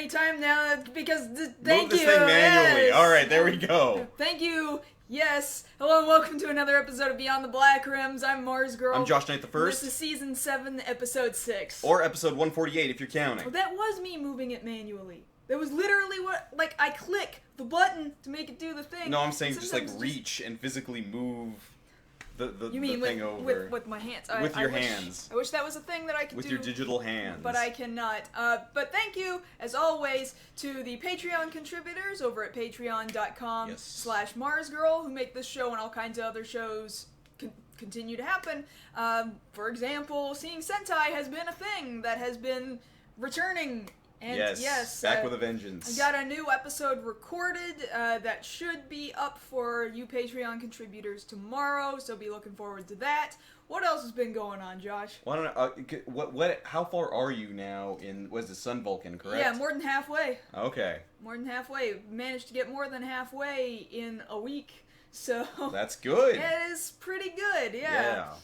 anytime now because Move this thing manually. Yes. All right, there we go. Thank you. Yes. Hello and welcome to another episode of Beyond the Black Rims. I'm MarzGurl. I'm Josh Knight the First. This is season 7, episode 6. Or episode 148 if you're counting. Well, that was me moving it manually. That was literally what, like, I click the button to make it do the thing. No, I'm saying Sometimes just like reach and physically move the with, thing over. with my hands. With your hands. I wish that was a thing that I could with do. your digital hands. But I cannot. But thank you, as always, to the Patreon contributors over at patreon.com/MarzGurl who make this show and all kinds of other shows continue to happen. For example, Seeing Sentai has been a thing that has been returning. And yes, back with a vengeance. I got a new episode recorded that should be up for you Patreon contributors tomorrow, so be looking forward to that. What else has been going on, Josh? Well, I don't know, how far are you now in, was it Sun Vulcan, correct? Yeah, more than halfway. Okay. More than halfway. Managed to get more than halfway in a week, so... That's good. It is pretty good, yeah.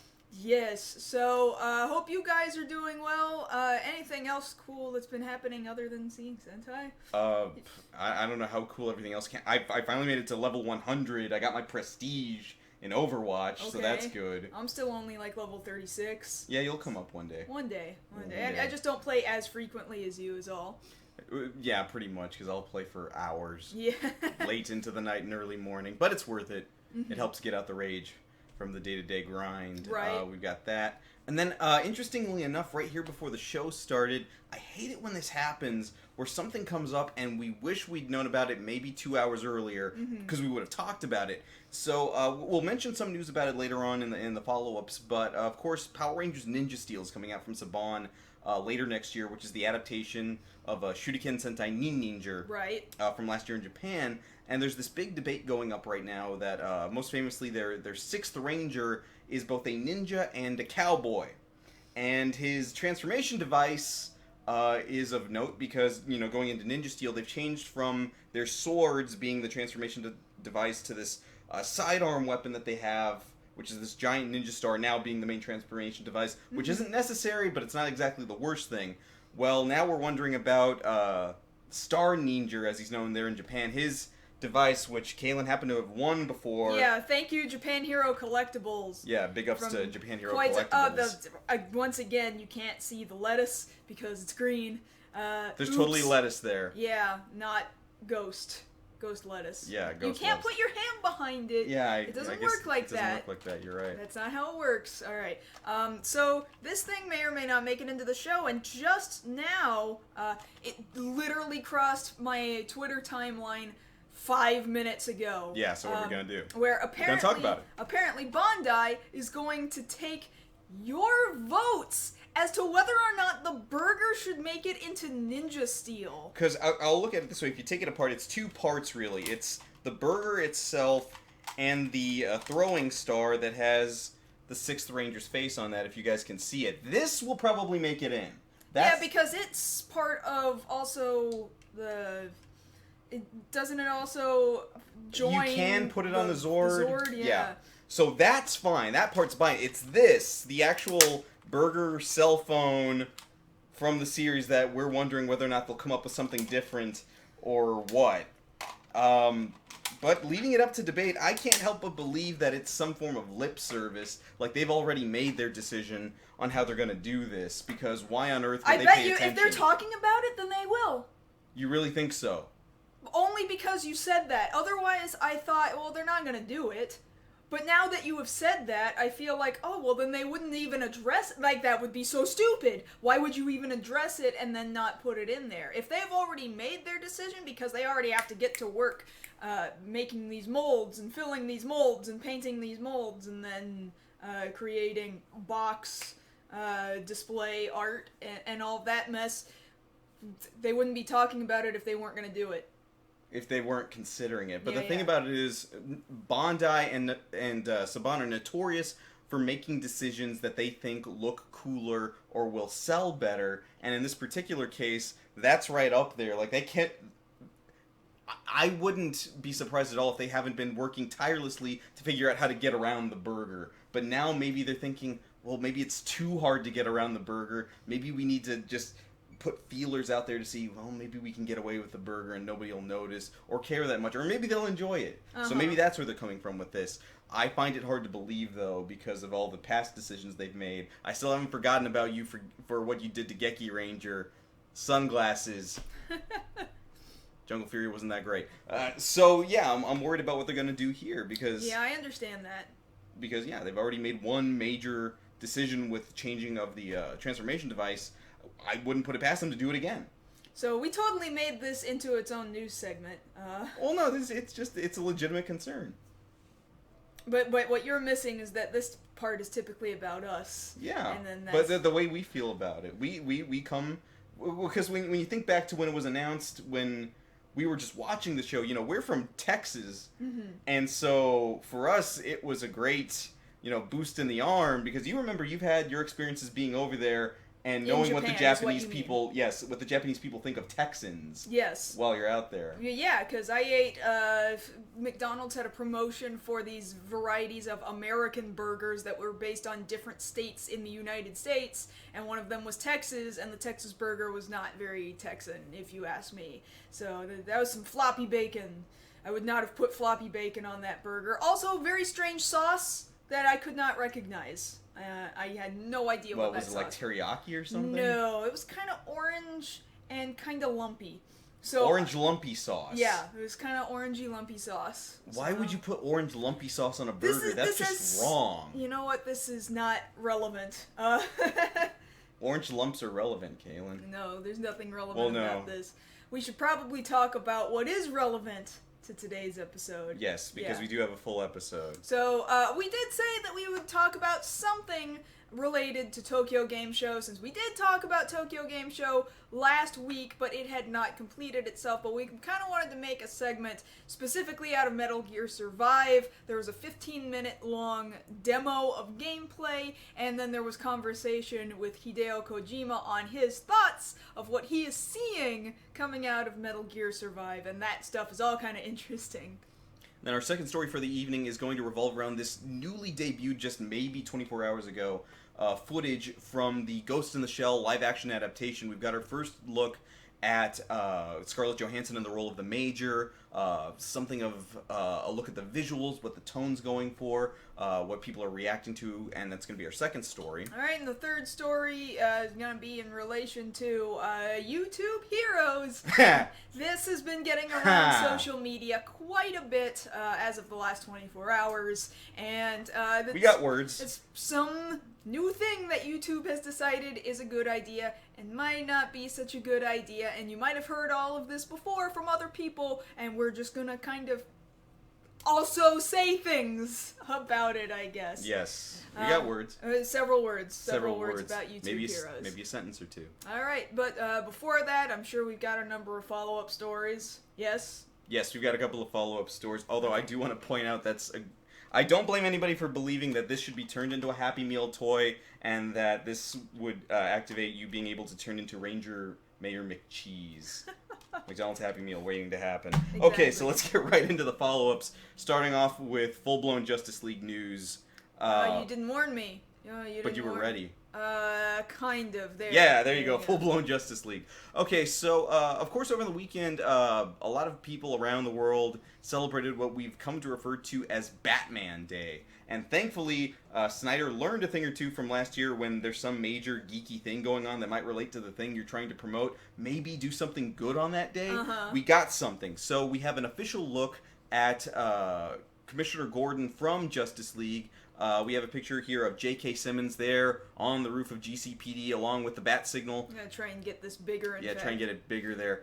Yes, so, hope you guys are doing well. Anything else cool that's been happening other than Seeing Sentai? I don't know how cool everything else can. I finally made it to level 100. I got my prestige in Overwatch, so that's good. I'm still only like level 36. Yeah, you'll come up one day. One day. I just don't play as frequently as you is all. Yeah, pretty much, because I'll play for hours. Yeah. Late into the night and early morning, but it's worth it. Mm-hmm. It helps get out the rage from the day-to-day grind. Right. We've got that. And then, interestingly enough, right here before the show started, I hate it when this happens, where something comes up and we wish we'd known about it maybe 2 hours earlier, because we would have talked about it. So, we'll mention some news about it later on in the follow-ups, but, of course, Power Rangers Ninja Steel is coming out from Saban later next year, which is the adaptation of Shuriken Sentai Nin Ninja from last year in Japan. And there's this big debate going up right now that, most famously, their 6th Ranger is both a ninja and a cowboy. And his transformation device is of note because, you know, going into Ninja Steel, they've changed from their swords being the transformation device to this sidearm weapon that they have, which is this giant ninja star now being the main transformation device, which isn't necessary, but it's not exactly the worst thing. Well, now we're wondering about Star Ninja, as he's known there in Japan. His device, which Kalen happened to have won before. Yeah, thank you, Japan Hero Collectibles. Yeah, big ups to Japan Hero Collectibles. Once again, you can't see the lettuce because it's green. There's totally lettuce there. Yeah, not ghost lettuce. Yeah, ghost You can't lettuce. put your hand behind it. Yeah, it doesn't work like that. It doesn't work like that, you're right. That's not how it works. Alright. So, this thing may or may not make it into the show, and just now, it literally crossed my Twitter timeline 5 minutes ago. Yeah, so what are we gonna do? Where apparently, we're gonna talk about it. Apparently Bandai is going to take your votes as to whether or not the burger should make it into Ninja Steel. Because I'll look at it this way. If you take it apart, it's 2 parts, really. It's the burger itself and the throwing star that has the 6th Ranger's face on that, if you guys can see it. This will probably make it in. Yeah, because it's part of also the... Doesn't it also join... You can put it on the Zord. The Zord, yeah. So that's fine. That part's fine. It's this, the actual burger cell phone from the series that we're wondering whether or not they'll come up with something different or what. But leading it up to debate, I can't help but believe that it's some form of lip service. Like, they've already made their decision on how they're going to do this, because why on earth would they pay attention? I bet you, if they're talking about it, then they will. You really think so? Only because you said that. Otherwise, I thought, well, they're not going to do it. But now that you have said that, I feel like, oh, well, then they wouldn't even address it. Like, that would be so stupid. Why would you even address it and then not put it in there? If they've already made their decision, because they already have to get to work making these molds and filling these molds and painting these molds and then creating box display art and all that mess, they wouldn't be talking about it if they weren't going to do it. If they weren't considering it. But Yeah, the thing about it is, Bandai and Saban are notorious for making decisions that they think look cooler or will sell better. And in this particular case, that's right up there. Like, they can't... I wouldn't be surprised at all if they haven't been working tirelessly to figure out how to get around the burger. But now maybe they're thinking, well, maybe it's too hard to get around the burger. Maybe we need to just put feelers out there to see, well, maybe we can get away with the burger and nobody will notice or care that much, or maybe they'll enjoy it. So maybe that's where they're coming from with this. I find it hard to believe, though, because of all the past decisions they've made. I still haven't forgotten about you for what you did to Geki Ranger. Sunglasses. Jungle Fury wasn't that great. So, yeah, I'm worried about what they're going to do here, because... Yeah, I understand that. Because, yeah, they've already made one major decision with changing of the transformation device. I wouldn't put it past them to do it again. So we totally made this into its own news segment. Well, no, it's a legitimate concern. But what you're missing is that this part is typically about us. Yeah, and then that's... but the way we feel about it, we come... Because when you think back to when it was announced, when we were just watching the show, we're from Texas. And so for us, it was a great, boost in the arm, because you remember you've had your experiences being over there and knowing what the Japanese people, what the Japanese people think of Texans. Yes. While you're out there. Yeah, because I ate, McDonald's had a promotion for these varieties of American burgers that were based on different states in the United States, and one of them was Texas, and the Texas burger was not very Texan, if you ask me. So that was some floppy bacon. I would not have put floppy bacon on that burger. Also, very strange sauce that I could not recognize. I had no idea what that sauce was. Was it like teriyaki or something? No, it was kind of orange and kind of lumpy. So orange lumpy sauce. Yeah, it was kind of orangey lumpy sauce. Why would you put orange lumpy sauce on a burger? That's just wrong. You know what? This is not relevant. Orange lumps are relevant, Kaylin. No, there's nothing relevant about this. We should probably talk about what is relevant to today's episode. Yes, because we do have a full episode. So, we did say that we would talk about something related to Tokyo Game Show, since we did talk about Tokyo Game Show last week, but it had not completed itself. But we kind of wanted to make a segment specifically out of Metal Gear Survive. There was a 15-minute long demo of gameplay, and then there was conversation with Hideo Kojima on his thoughts of what he is seeing coming out of Metal Gear Survive, and that stuff is all kind of interesting. Then our second story for the evening is going to revolve around this newly debuted, just maybe 24 hours ago, footage from the Ghost in the Shell live-action adaptation. We've got our first look at Scarlett Johansson in the role of the Major, something of a look at the visuals, what the tone's going for, what people are reacting to, and that's going to be our second story. Alright, and the third story is going to be in relation to YouTube heroes. This has been getting around social media quite a bit as of the last 24 hours, and we got words. It's some new thing that YouTube has decided is a good idea and might not be such a good idea, and you might have heard all of this before from other people, and we're just gonna kind of also say things about it, I guess. Yes, we got words. Several words about YouTube heroes. Maybe a sentence or two. Alright, but before that, I'm sure we've got a number of follow-up stories. Yes? Yes, we've got a couple of follow-up stories, although I do want to point out I don't blame anybody for believing that this should be turned into a Happy Meal toy, and that this would activate you being able to turn into Ranger Mayor McCheese. McDonald's Happy Meal waiting to happen. Exactly. Okay, so let's get right into the follow-ups, starting off with full-blown Justice League news. You didn't warn me. But you were ready. Kind of. There you go. Full-blown Justice League. Okay, so, of course, over the weekend, a lot of people around the world celebrated what we've come to refer to as Batman Day. And thankfully, Snyder learned a thing or two from last year when there's some major geeky thing going on that might relate to the thing you're trying to promote. Maybe do something good on that day. We got something. So we have an official look at Commissioner Gordon from Justice League. We have a picture here of J.K. Simmons there on the roof of GCPD along with the bat signal. I'm going to try and get this bigger. Try and get it bigger there.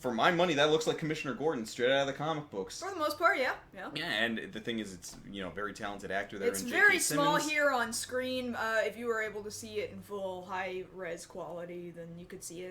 For my money, that looks like Commissioner Gordon straight out of the comic books. For the most part, yeah. Yeah, and the thing is, it's very talented actor there. It's very small here on screen. If you were able to see it in full high-res quality, then you could see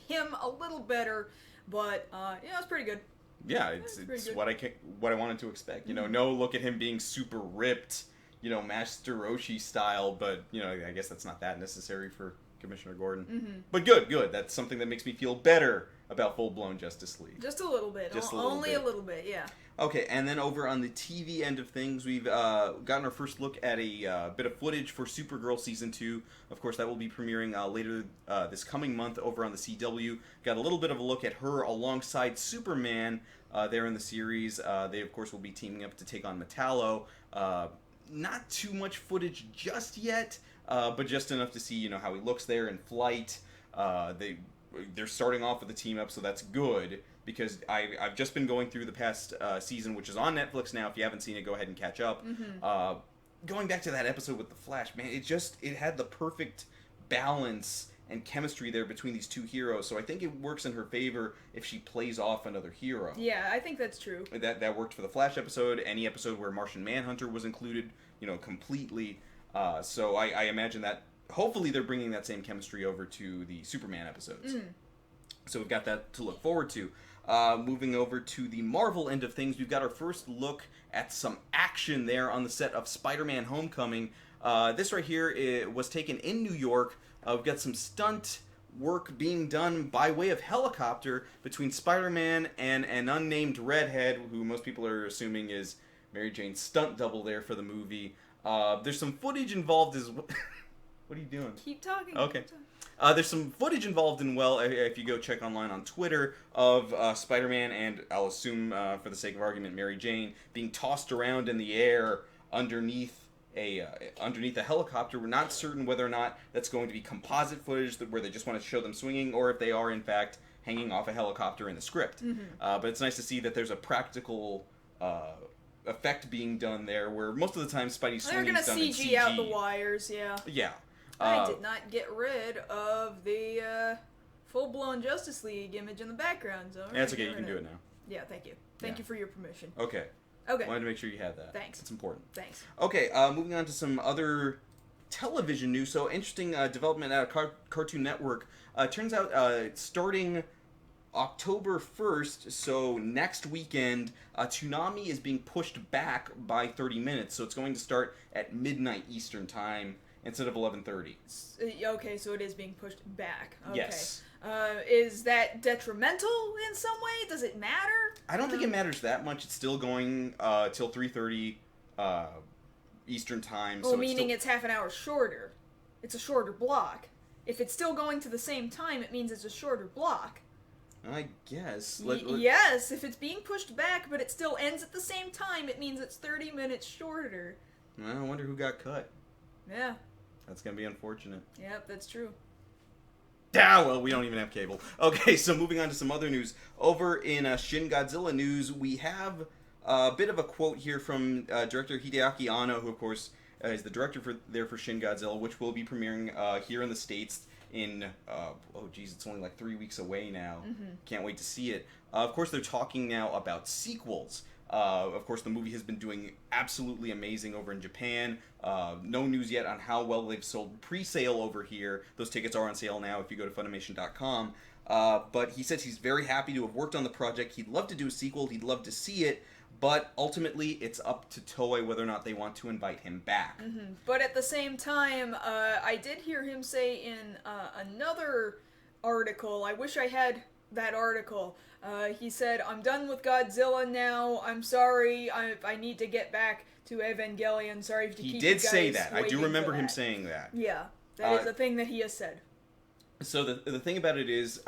him a little better. But it's pretty good. Yeah, it's what I wanted to expect. No look at him being super ripped, Master Roshi style. But I guess that's not that necessary for Commissioner Gordon. But good. That's something that makes me feel better about full-blown Justice League. Just a little bit. Only a little bit, yeah. Okay, and then over on the TV end of things, we've gotten our first look at a bit of footage for Supergirl Season 2. Of course, that will be premiering later this coming month over on the CW. Got a little bit of a look at her alongside Superman there in the series. They, of course, will be teaming up to take on Metallo. Not too much footage just yet, but just enough to see, how he looks there in flight. They're starting off with a team up, so that's good. Because I've just been going through the past season, which is on Netflix now. If you haven't seen it, go ahead and catch up. Mm-hmm. Going back to that episode with the Flash, man, it had the perfect balance and chemistry there between these two heroes. So I think it works in her favor if she plays off another hero. Yeah, I think that's true. That worked for the Flash episode. Any episode where Martian Manhunter was included, completely. So I imagine that hopefully they're bringing that same chemistry over to the Superman episodes. So we've got that to look forward to. Moving over to the Marvel end of things, we've got our first look at some action there on the set of Spider-Man Homecoming. This right here was taken in New York. We've got some stunt work being done by way of helicopter between Spider-Man and an unnamed redhead, who most people are assuming is Mary Jane's stunt double there for the movie. There's some footage involved as well. What are you doing? Keep talking. Okay. There's some footage involved in, if you go check online on Twitter, of Spider-Man and, I'll assume, for the sake of argument, Mary Jane, being tossed around in the air underneath a helicopter. We're not certain whether or not that's going to be composite footage where they just want to show them swinging, or if they are, in fact, hanging off a helicopter in the script. Mm-hmm. But it's nice to see that there's a practical effect being done there, where most of the time Spidey's swinging is done in CG. They're gonna CG out the wires, yeah. Yeah. I did not get rid of the full-blown Justice League image in the background, so... That's okay, you can do it now. Yeah, thank you. Thank you for your permission. Okay. Okay. Wanted to make sure you had that. Thanks. It's important. Thanks. Okay, moving on to some other television news. So, interesting development at Cartoon Network. Turns out, starting October 1st, so next weekend, Toonami is being pushed back by 30 minutes. So, it's going to start at midnight Eastern Time instead of 11:30. Okay, so it is being pushed back. Okay. Yes. Is that detrimental in some way? Does it matter? I don't think it matters that much. It's still going till 3:30 Eastern Time. Well, so meaning it's half an hour shorter. It's a shorter block. If it's still going to the same time, it means it's a shorter block. I guess. Yes, if it's being pushed back, but it still ends at the same time, it means it's 30 minutes shorter. I wonder who got cut. Yeah. That's going to be unfortunate. Yep, that's true. Ah, well, we don't even have cable. Okay, so moving on to some other news. Over in Shin Godzilla news, we have a bit of a quote here from director Hideaki Anno, who, of course, is the director for Shin Godzilla, which will be premiering here in the States in, it's only like 3 weeks away now. Mm-hmm. Can't wait to see it. Of course, they're talking now about sequels. Of course, the movie has been doing absolutely amazing over in Japan. No news yet on how well they've sold pre-sale over here. Those tickets are on sale now if you go to Funimation.com. But he says he's very happy to have worked on the project. He'd love to do a sequel. He'd love to see it. But ultimately, it's up to Toei whether or not they want to invite him back. Mm-hmm. But at the same time, I did hear him say in another article, I wish I had that article, he said, I'm done with Godzilla now, I'm sorry, I need to get back to Evangelion, sorry to keep you guys He did say that, I do remember him that. saying that. Yeah, that is a thing that he has said. So the thing about it is,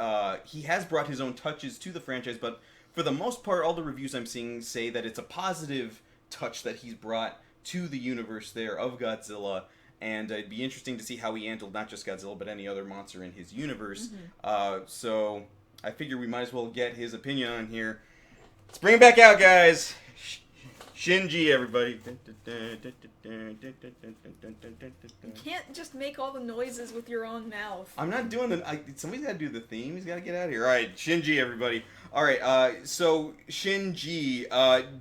he has brought his own touches to the franchise, but for the most part, all the reviews I'm seeing say that it's a positive touch that he's brought to the universe there of Godzilla, and it'd be interesting to see how he handled not just Godzilla, but any other monster in his universe. Mm-hmm. So I figure we might as well get his opinion on here. Let's bring it back out, guys! Shinji, everybody. You can't just make all the noises with your own mouth. I'm not doing somebody's got to do the theme. He's got to get out of here. All right, Shinji, everybody. All right, so Shinji,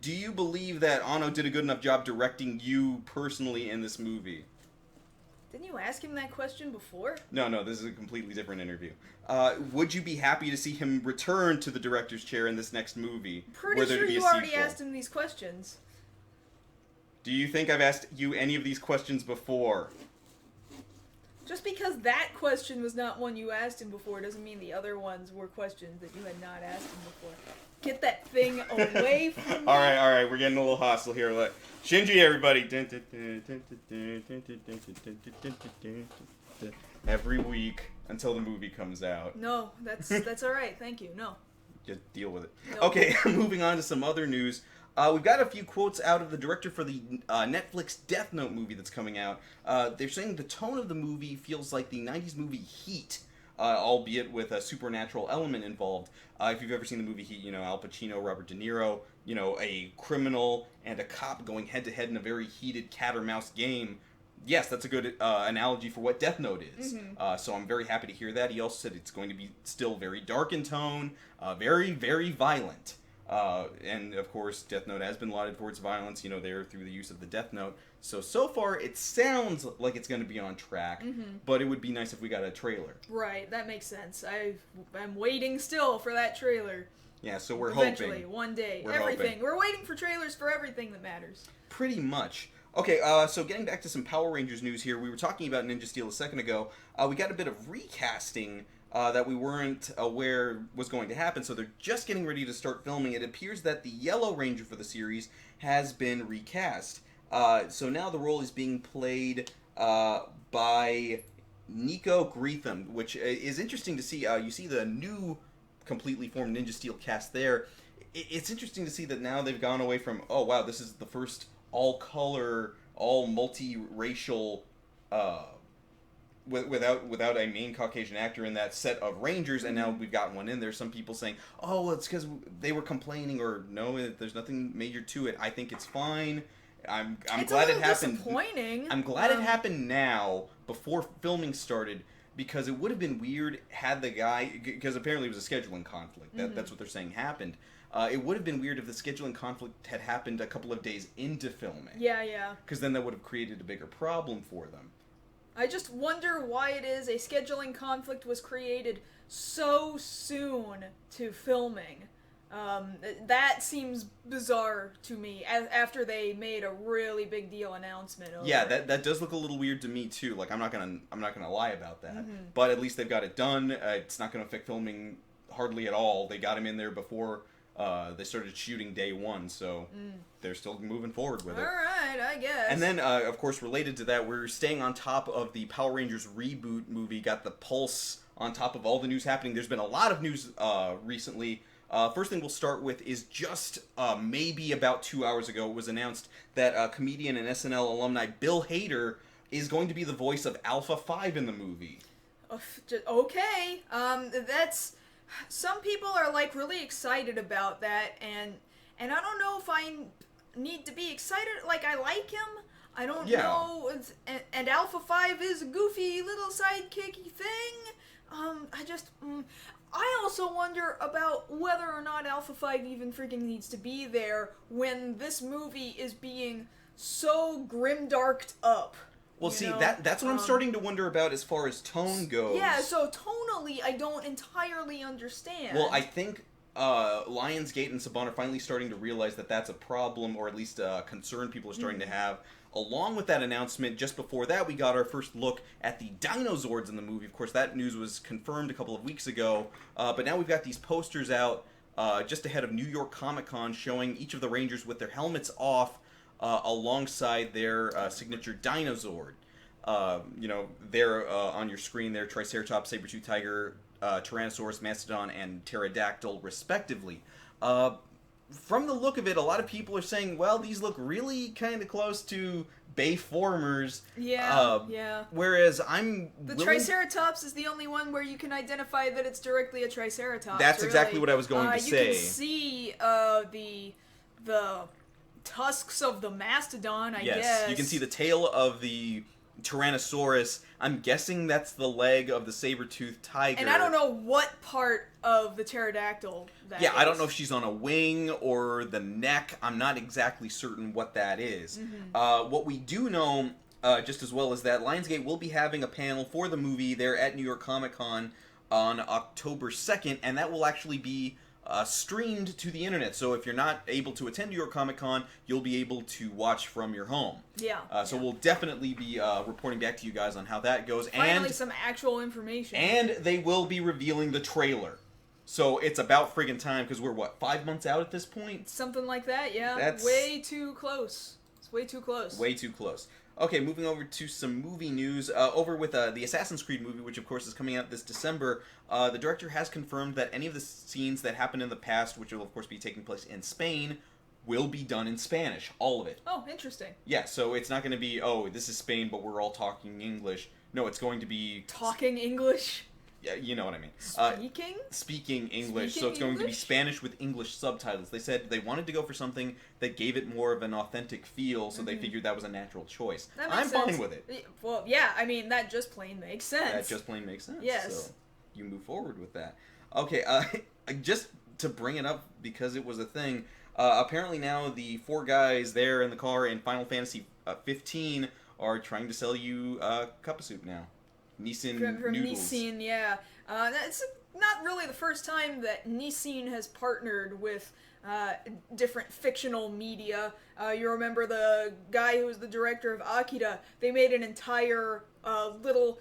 do you believe that Anno did a good enough job directing you personally in this movie? Didn't you ask him that question before? No, this is a completely different interview. Would you be happy to see him return to the director's chair in this next movie? Pretty sure you already asked him these questions. Do you think I've asked you any of these questions before? Just because that question was not one you asked him before doesn't mean the other ones were questions that you had not asked him before. Get that thing away from me. Alright, we're getting a little hostile here. Let Shinji, everybody. Every week until the movie comes out. No, that's alright, thank you. No. Just deal with it. Nope. Okay, moving on to some other news. We've got a few quotes out of the director for the Netflix Death Note movie that's coming out. They're saying the tone of the movie feels like the 90s movie Heat, albeit with a supernatural element involved. If you've ever seen the movie Heat, you know, Al Pacino, Robert De Niro, you know, a criminal and a cop going head-to-head in a very heated cat-or-mouse game. Yes, that's a good analogy for what Death Note is. Mm-hmm. So I'm very happy to hear that. He also said it's going to be still very dark in tone, very, very violent. And of course, Death Note has been lauded for its violence, you know, there through the use of the Death Note. So far, it sounds like it's going to be on track, but it would be nice if we got a trailer. Right, that makes sense. I'm waiting still for that trailer. Yeah, so we're Eventually, hoping. one day. We're everything. hoping. We're waiting for trailers for everything that matters. Pretty much. Okay, so getting back to some Power Rangers news here, we were talking about Ninja Steel a second ago. We got a bit of recasting that we weren't aware was going to happen, so they're just getting ready to start filming. It appears that the Yellow Ranger for the series has been recast. So now the role is being played by Nico Greetham, which is interesting to see. You see the new completely formed Ninja Steel cast there. It's interesting to see that now they've gone away from, oh wow, this is the first all-color, all multi-racial, without a main Caucasian actor in that set of Rangers, and now we've got one in there. Some people saying, oh, well, it's because they were complaining, or no, there's nothing major to it. I think it's fine. I'm glad it happened. Disappointing. I'm glad it happened now, before filming started, because it would have been weird had the guy, because apparently it was a scheduling conflict. That's what they're saying happened. It would have been weird if the scheduling conflict had happened a couple of days into filming. Yeah. Because then that would have created a bigger problem for them. I just wonder why it is a scheduling conflict was created so soon to filming. That seems bizarre to me, after they made a really big deal announcement over Yeah, it. that does look a little weird to me too. Like, I'm not gonna lie about that. But at least they've got it done. It's not gonna affect filming hardly at all. They got him in there before they started shooting day one, so they're still moving forward with it. Alright, I guess. And then, of course, related to that, we're staying on top of the Power Rangers reboot movie, got the pulse on top of all the news happening. There's been a lot of news recently. First thing we'll start with is just maybe about 2 hours ago, it was announced that comedian and SNL alumni Bill Hader is going to be the voice of Alpha 5 in the movie. Okay, that's... Some people are, like, really excited about that, and I don't know if I need to be excited. Like, I like him. I don't know. And Alpha 5 is a goofy little sidekicky thing. I also wonder about whether or not Alpha 5 even freaking needs to be there when this movie is being so grimdarked up. Well, see, that's what I'm starting to wonder about as far as tone goes. Yeah, so tonally, I don't entirely understand. Well, I think Lionsgate and Saban are finally starting to realize that that's a problem, or at least a concern people are starting to have. Along with that announcement, just before that, we got our first look at the Dinozords in the movie. Of course, that news was confirmed a couple of weeks ago, but now we've got these posters out just ahead of New York Comic Con showing each of the Rangers with their helmets off, alongside their signature Dinozord. There on your screen there, Triceratops, Saber-tooth Tiger, Tyrannosaurus, Mastodon, and Pterodactyl, respectively. From the look of it, a lot of people are saying, well, these look really kind of close to Bayformers. Yeah. Whereas I'm The Triceratops is the only one where you can identify that it's directly a Triceratops. That's exactly what I was going to say. You can see the tusks of the Mastodon, I guess. Yes, you can see the tail of the Tyrannosaurus. I'm guessing that's the leg of the Saber-tooth Tiger. And I don't know what part of the Pterodactyl that is. I don't know if she's on a wing or the neck. I'm not exactly certain what that is. What we do know, just as well, is that Lionsgate will be having a panel for the movie there at New York Comic Con on October 2nd, and that will actually be streamed to the internet. So if you're not able to attend New York Comic Con, you'll be able to watch from your home. Yeah. So we'll definitely be reporting back to you guys on how that goes. Finally, some actual information. And they will be revealing the trailer. So it's about friggin' time, because we're, 5 months out at this point? Something like that, yeah. That's way too close. It's way too close. Way too close. Okay, moving over to some movie news. Over with the Assassin's Creed movie, which of course is coming out this December, the director has confirmed that any of the scenes that happened in the past, which will of course be taking place in Spain, will be done in Spanish. All of it. Oh, interesting. Yeah, so it's not going to be, oh, this is Spain, but we're all talking English. No, it's going to be... Talking English? Yeah, you know what I mean. Speaking? Speaking English. Speaking So it's going to be English? Spanish with English subtitles. They said they wanted to go for something that gave it more of an authentic feel, so they figured that was a natural choice. That I'm makes sense. fine with it. Well, yeah, I mean, that just plain makes sense. That just plain makes sense. Yes. So you move forward with that. Okay, just to bring it up because it was a thing, apparently now the 4 guys there in the car in Final Fantasy 15 are trying to sell you cup of soup now. Nissin From noodles. Nissin, yeah. That's not really the first time that Nissin has partnered with different fictional media. You remember the guy who was the director of Akira? They made an entire little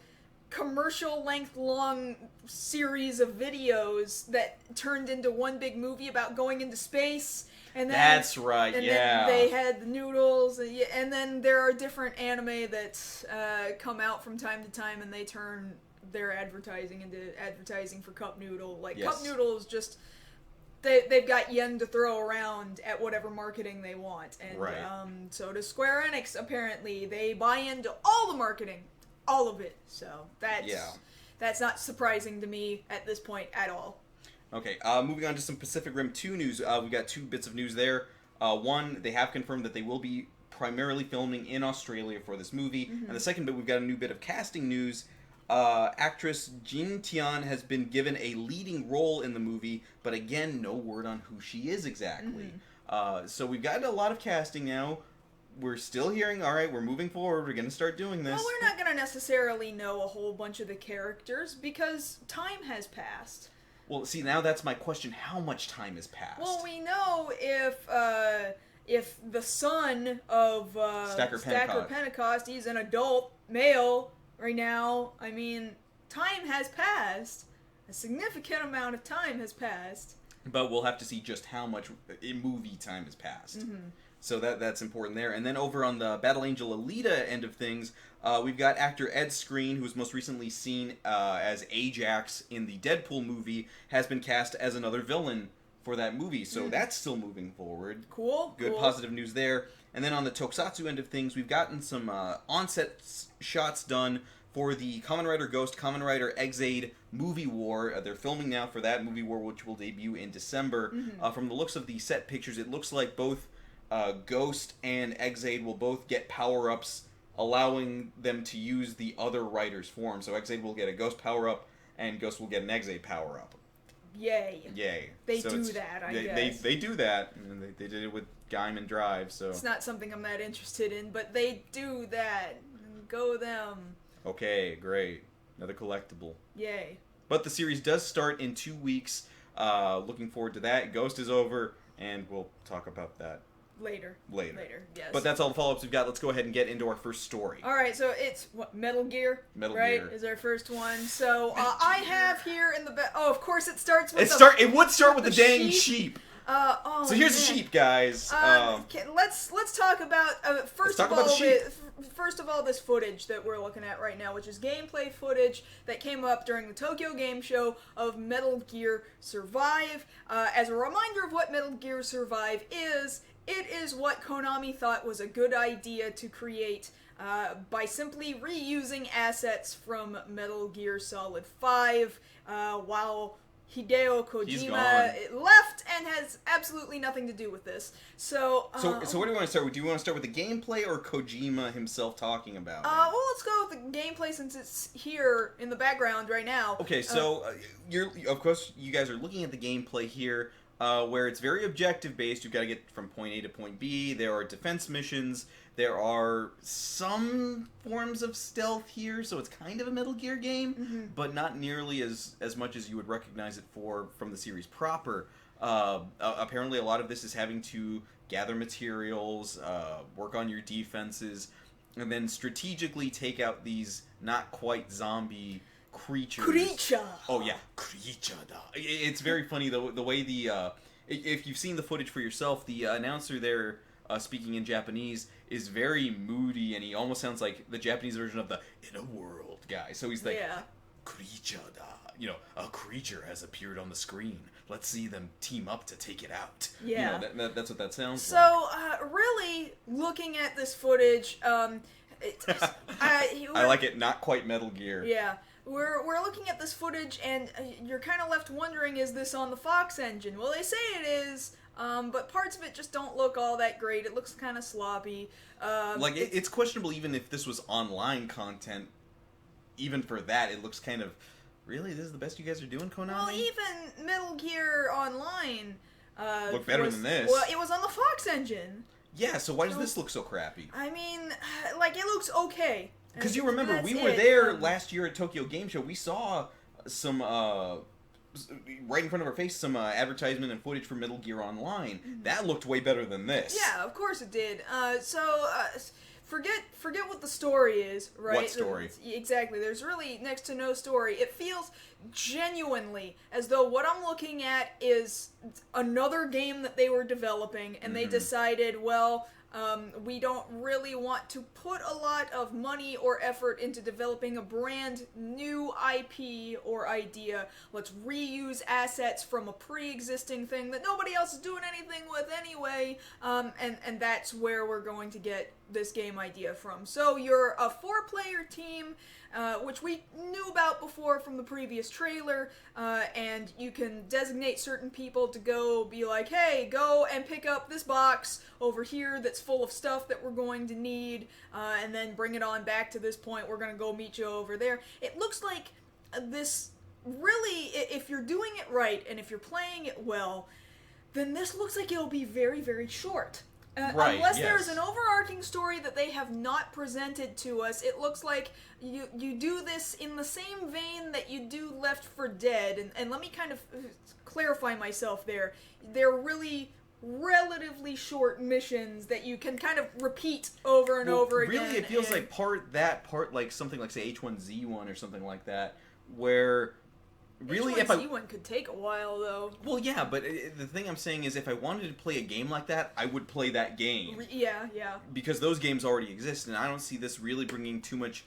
commercial-length long series of videos that turned into one big movie about going into space. And then, That's right, and yeah. then they had the noodles, and then there are different anime that come out from time to time, and they turn their advertising into advertising for Cup Noodle. Like, Yes. Cup Noodle is just... They've got yen to throw around at whatever marketing they want. And Right. So does Square Enix, apparently. They buy into all the marketing. All of it. So that's not surprising to me at this point at all. Okay, moving on to some Pacific Rim 2 news. We've got 2 bits of news there. One, they have confirmed that they will be primarily filming in Australia for this movie. And the second bit, we've got a new bit of casting news. Actress Jin Tian has been given a leading role in the movie, but again, no word on who she is exactly. So we've gotten a lot of casting now. We're still hearing, all right, we're moving forward, we're going to start doing this. Well, we're not going to necessarily know a whole bunch of the characters because time has passed. Well, see, now that's my question. How much time has passed? Well, we know if the son of Stacker Pentecost, he's an adult male right now. I mean, time has passed. A significant amount of time has passed. But we'll have to see just how much movie time has passed. So that's important there. And then over on the Battle Angel Alita end of things, we've got actor Ed Skrein, who was most recently seen as Ajax in the Deadpool movie, has been cast as another villain for that movie. So that's still moving forward. Cool. Good positive news there. And then on the Tokusatsu end of things, we've gotten some on-set shots done for the Kamen Rider Ghost, Kamen Rider Exade movie war. They're filming now for that movie war, which will debut in December. From the looks of the set pictures, it looks like both Ghost and Exade will both get power-ups, allowing them to use the other Rider's form. So Exade will get a Ghost power-up, and Ghost will get an Exade power-up. Yay. Yay. They do that, I guess. They do that, and they did it with Gaimon Drive, so... It's not something I'm that interested in, but they do that. Go them. Okay, great. Another collectible. Yay. But the series does start in 2 weeks. Looking forward to that. Ghost is over, and we'll talk about that Later, yes. But that's all the follow-ups we've got. Let's go ahead and get into our first story. Alright, so it's, Metal Gear? Metal right? Gear. Is our first one. So, I have here in the... of course it starts with It would start with the dang sheep. So here's the sheep, guys. Let's talk about first of all this footage that we're looking at right now, which is gameplay footage that came up during the Tokyo Game Show of Metal Gear Survive. As a reminder of what Metal Gear Survive is, it is what Konami thought was a good idea to create by simply reusing assets from Metal Gear Solid 5 while Hideo Kojima left and has absolutely nothing to do with this. So what do you want to start with? Do you want to start with the gameplay or Kojima himself talking about it? Well, let's go with the gameplay since it's here in the background right now. Okay, so of course you guys are looking at the gameplay here, where it's very objective based. You've got to get from point A to point B. There are defense missions. There are some forms of stealth here, so it's kind of a Metal Gear game, but not nearly as much as you would recognize it from the series proper. Apparently, a lot of this is having to gather materials, work on your defenses, and then strategically take out these not quite zombie creatures. Creature. Oh yeah, creature. It's very funny the way if you've seen the footage for yourself, the announcer there speaking in Japanese is very moody, and he almost sounds like the Japanese version of the "In a World" guy. So he's like, creature. A creature has appeared on the screen. Let's see them team up to take it out. Yeah. That's what that sounds so, like. So, really, looking at this footage, I like it. Not quite Metal Gear. Yeah. We're looking at this footage, and you're kind of left wondering, is this on the Fox engine? Well, they say it is, but parts of it just don't look all that great. It looks kind of sloppy. It's questionable even if this was online content. Even for that, it looks kind of... Really? This is the best you guys are doing, Konami? Well, even Metal Gear Online... look better than this. Well, it was on the Fox engine. Yeah, so why does this look so crappy? I mean, it looks okay. Because you remember, we were there last year at Tokyo Game Show. We saw some, right in front of our face, some advertisement and footage for Metal Gear Online. Mm-hmm. That looked way better than this. Yeah, of course it did. Forget what the story is, right? What story? Exactly. There's really next to no story. It feels genuinely as though what I'm looking at is another game that they were developing, and they decided, well, we don't really want to put a lot of money or effort into developing a brand new IP or idea. Let's reuse assets from a pre-existing thing that nobody else is doing anything with anyway, and that's where we're going to get this game idea from. So you're a 4-player team, which we knew about before from the previous trailer, and you can designate certain people to go be like, hey, go and pick up this box over here that's full of stuff that we're going to need, and then bring it on back to this point. We're going to go meet you over there. It looks like this really, if you're doing it right and if you're playing it well, then this looks like it'll be very, very short. Right, unless yes. there's an overarching story that they have not presented to us, it looks like you do this in the same vein that you do Left 4 Dead, and let me kind of clarify myself there. They're really relatively short missions that you can kind of repeat over and over again. Really, it feels like part like something like, say, H1Z1 or something like that, where... Really, H1Z1 could take a while, though. Well, yeah, but the thing I'm saying is if I wanted to play a game like that, I would play that game. Yeah. Because those games already exist, and I don't see this really bringing too much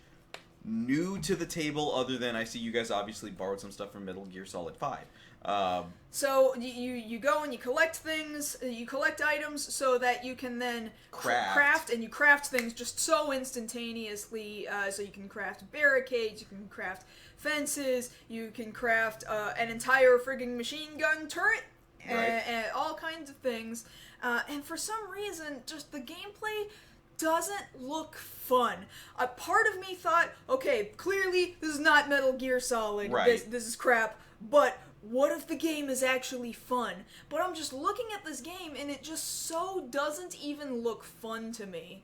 new to the table other than I see you guys obviously borrowed some stuff from Metal Gear Solid 5. So you go and you collect things, you collect items so that you can then craft, and you craft things just so instantaneously, so you can craft barricades, you can craft fences, you can craft an entire frigging machine gun turret, and all kinds of things. And for some reason, just the gameplay doesn't look fun. A part of me thought, okay, clearly this is not Metal Gear Solid, this is crap, but what if the game is actually fun? But I'm just looking at this game, and it just so doesn't even look fun to me.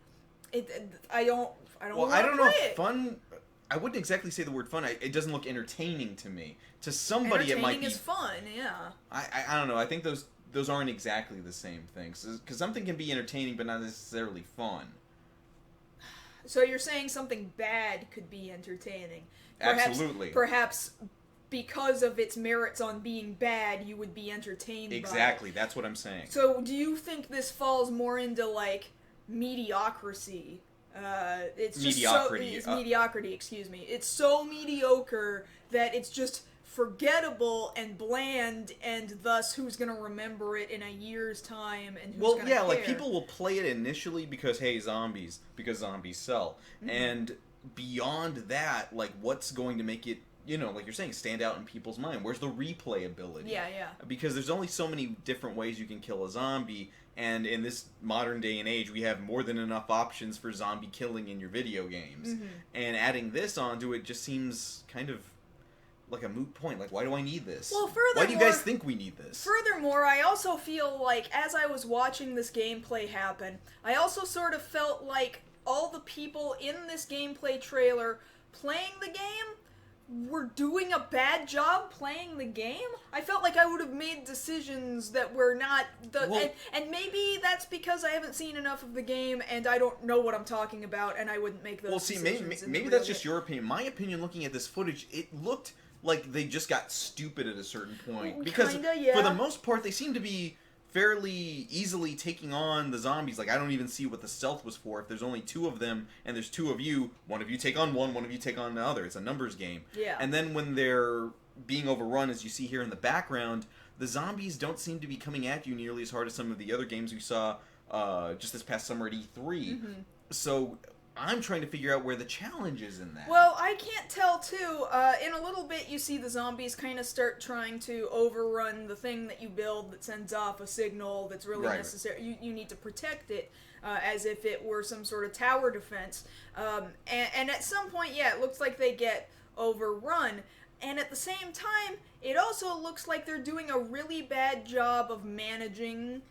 I don't know if fun... I wouldn't exactly say the word fun. It doesn't look entertaining to me. To somebody, it might be... Entertaining is fun, yeah. I don't know. I think those aren't exactly the same things. Because something can be entertaining, but not necessarily fun. So you're saying something bad could be entertaining. Absolutely. Perhaps because of its merits on being bad, you would be entertained Exactly. by it. That's what I'm saying. So do you think this falls more into, like, mediocrity? It's just mediocrity, excuse me. It's so mediocre that it's just forgettable and bland, and thus who's gonna remember it in a year's time, and who's gonna care? Like people will play it initially because zombies sell, and beyond that, like what's going to make it, like you're saying, stand out in people's mind? Where's the replayability? Yeah. Because there's only so many different ways you can kill a zombie. And in this modern day and age, we have more than enough options for zombie killing in your video games. Mm-hmm. And adding this onto it just seems kind of like a moot point. Like, why do I need this? Well, furthermore... Why do you guys think we need this? Furthermore, I also feel like, as I was watching this gameplay happen, I also sort of felt like all the people in this gameplay trailer playing the game were doing a bad job playing the game. I felt like I would have made decisions that were not and maybe that's because I haven't seen enough of the game and I don't know what I'm talking about, and I wouldn't make those decisions. Maybe that's just your opinion. My opinion, looking at this footage, it looked like they just got stupid at a certain point. Because kinda, yeah. for the most part, they seem to be fairly easily taking on the zombies. Like, I don't even see what the stealth was for. If there's only 2 of them and there's 2 of you, one of you take on one of you take on another. It's a numbers game. Yeah. And then when they're being overrun, as you see here in the background, the zombies don't seem to be coming at you nearly as hard as some of the other games we saw just this past summer at E3. Mm-hmm. So I'm trying to figure out where the challenge is in that. Well, I can't tell, too. In a little bit, you see the zombies kind of start trying to overrun the thing that you build that sends off a signal that's really necessary. You need to protect it as if it were some sort of tower defense. And at some point, yeah, it looks like they get overrun. And at the same time, it also looks like they're doing a really bad job of managing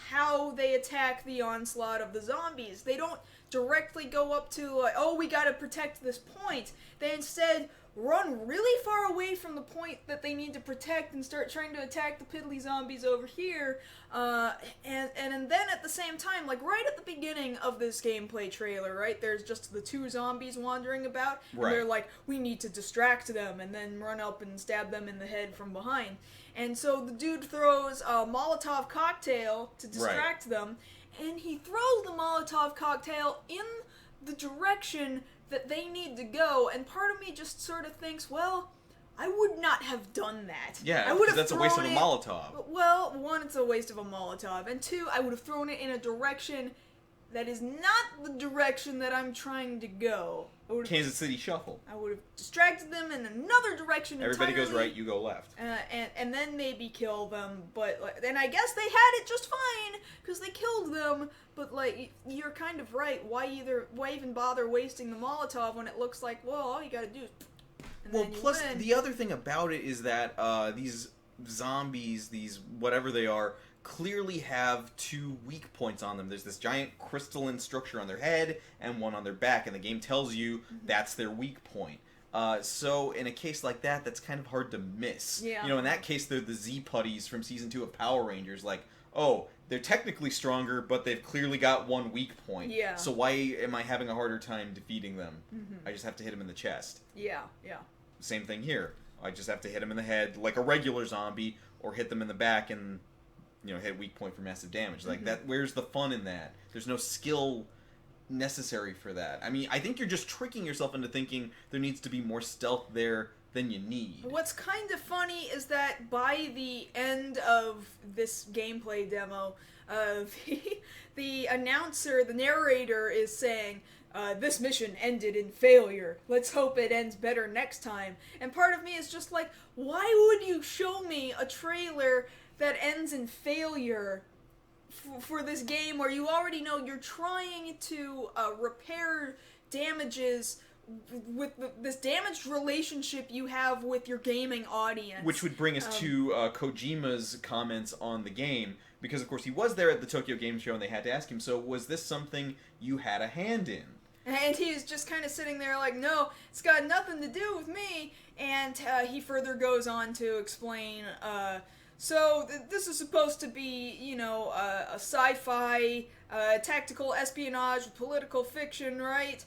how they attack the onslaught of the zombies. They don't directly go up to, oh, we gotta protect this point. They instead run really far away from the point that they need to protect and start trying to attack the piddly zombies over here. And then at the same time, like right at the beginning of this gameplay trailer, right, there's just the 2 zombies wandering about. Right. And they're like, we need to distract them and then run up and stab them in the head from behind. And so the dude throws a Molotov cocktail to distract them. And he throws the Molotov cocktail in the direction that they need to go, and part of me just sort of thinks, well, I would not have done that. Yeah, because that's a waste of a Molotov. Well, 1, it's a waste of a Molotov, and 2, I would have thrown it in a direction that is not the direction that I'm trying to go. Kansas City Shuffle. I would have distracted them in another direction Everybody entirely. goes right, you go left. And then maybe kill them, but then I guess they had it just fine, because they killed them, but like, you're kind of right, why even bother wasting the Molotov when it looks like, well, all you gotta do is... Well, plus, the other thing about it is that these zombies, these whatever they are, clearly have 2 weak points on them. There's this giant crystalline structure on their head and one on their back, and the game tells you that's their weak point. So in a case like that, that's kind of hard to miss. Yeah. You know, in that case, they're the Z-Putties from Season 2 of Power Rangers. Like, oh, they're technically stronger, but they've clearly got 1 weak point. Yeah. So why am I having a harder time defeating them? Mm-hmm. I just have to hit them in the chest. Yeah, yeah. Same thing here. I just have to hit them in the head like a regular zombie, or hit them in the back and, you know, hit weak point for massive damage. Like, that. Where's the fun in that? There's no skill necessary for that. I mean, I think you're just tricking yourself into thinking there needs to be more stealth there than you need. What's kind of funny is that by the end of this gameplay demo, the announcer, the narrator, is saying, this mission ended in failure. Let's hope it ends better next time. And part of me is just like, why would you show me a trailer that ends in failure for this game where you already know you're trying to repair damages with this damaged relationship you have with your gaming audience. Which would bring us to Kojima's comments on the game, because of course he was there at the Tokyo Game Show and they had to ask him, so was this something you had a hand in? And he was just kind of sitting there like, no, it's got nothing to do with me. And he further goes on to explain, this is supposed to be, you know, a sci-fi, tactical espionage with political fiction, right?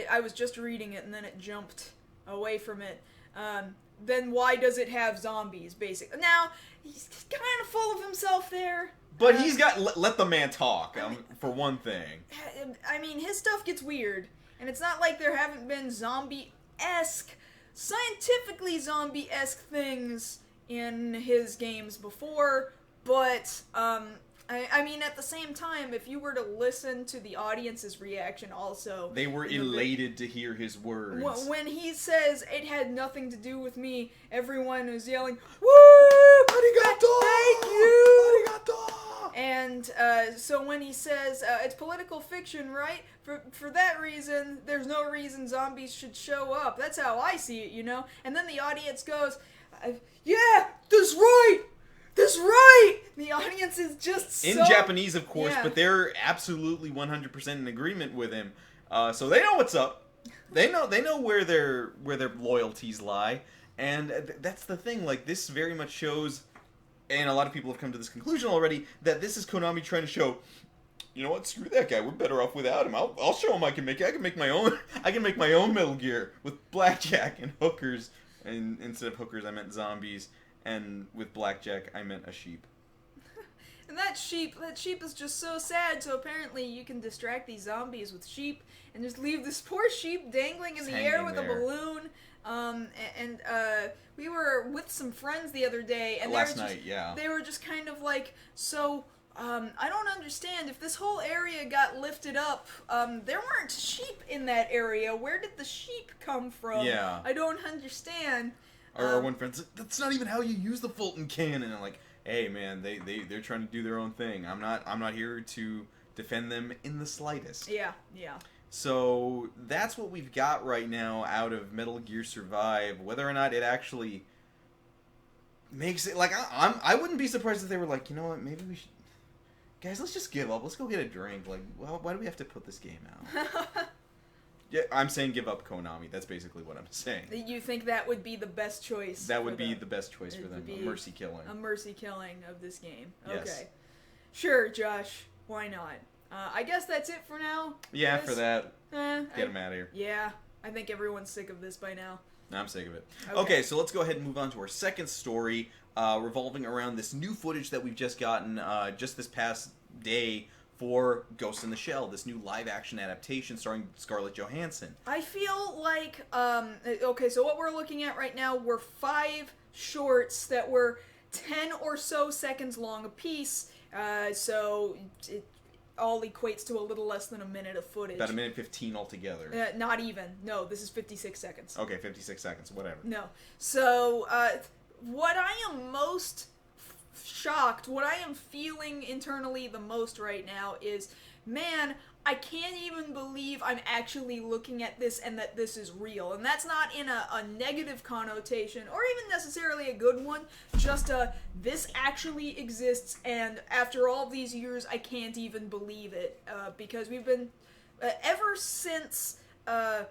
I was just reading it and then it jumped away from it. Then why does it have zombies, basically? Now, he's kind of full of himself there. But he's got... Let the man talk, for one thing. I mean, his stuff gets weird. And it's not like there haven't been zombie-esque, scientifically zombie-esque things in his games before. But, I mean, at the same time, if you were to listen to the audience's reaction also... They were elated to hear his words. When he says, it had nothing to do with me, everyone was yelling, woo! Arigato! Thank you! Arigato! And so when he says, it's political fiction, right? For that reason, there's no reason zombies should show up. That's how I see it, you know? And then the audience goes, yeah, that's right! That's right! The audience is just so... In Japanese, of course, but they're absolutely 100% in agreement with him. So they know what's up. They know where their loyalties lie, and that's the thing. Like, this very much shows, and a lot of people have come to this conclusion already, that this is Konami trying to show, you know what? Screw that guy. We're better off without him. I'll show him I can make my own. I can make my own Metal Gear with blackjack and hookers. And instead of hookers, I meant zombies. And with blackjack, I meant a sheep. And that sheep is just so sad. So apparently, you can distract these zombies with sheep and just leave this poor sheep dangling in the air with a balloon. We were with some friends the other day, and last night, yeah, they were just kind of like, so. I don't understand. If this whole area got lifted up, there weren't sheep in that area. Where did the sheep come from? Yeah. I don't understand. Our one friend's like, that's not even how you use the Fulton cannon. And I'm like, hey man, they're trying to do their own thing. I'm not here to defend them in the slightest. Yeah. So that's what we've got right now out of Metal Gear Survive. Whether or not it actually makes it, like, I wouldn't be surprised if they were like, you know what, maybe we should. Guys, let's just give up. Let's go get a drink. Like, well, why do we have to put this game out? Yeah, I'm saying give up Konami. That's basically what I'm saying. You think that would be the best choice? That would be the best choice for them. A mercy killing. A mercy killing of this game. Yes. Okay. Sure, Josh. Why not? I guess that's it for now. Yeah, for that. Get them out of here. Yeah, I think everyone's sick of this by now. I'm sick of it. Okay, so let's go ahead and move on to our second story, revolving around this new footage that we've just gotten just this past day for Ghost in the Shell, this new live-action adaptation starring Scarlett Johansson. I feel like, okay, so what we're looking at right now were 5 shorts that were 10 or so seconds long apiece, so it all equates to a little less than a minute of footage. About a minute 15 altogether. Not even. No, this is 56 seconds. Okay, 56 seconds, whatever. No. So, what I am most shocked, what I am feeling internally the most right now is, man, I can't even believe I'm actually looking at this and that this is real. And that's not in a negative connotation, or even necessarily a good one, just this actually exists, and after all these years, I can't even believe it. Because we've been, ever since, the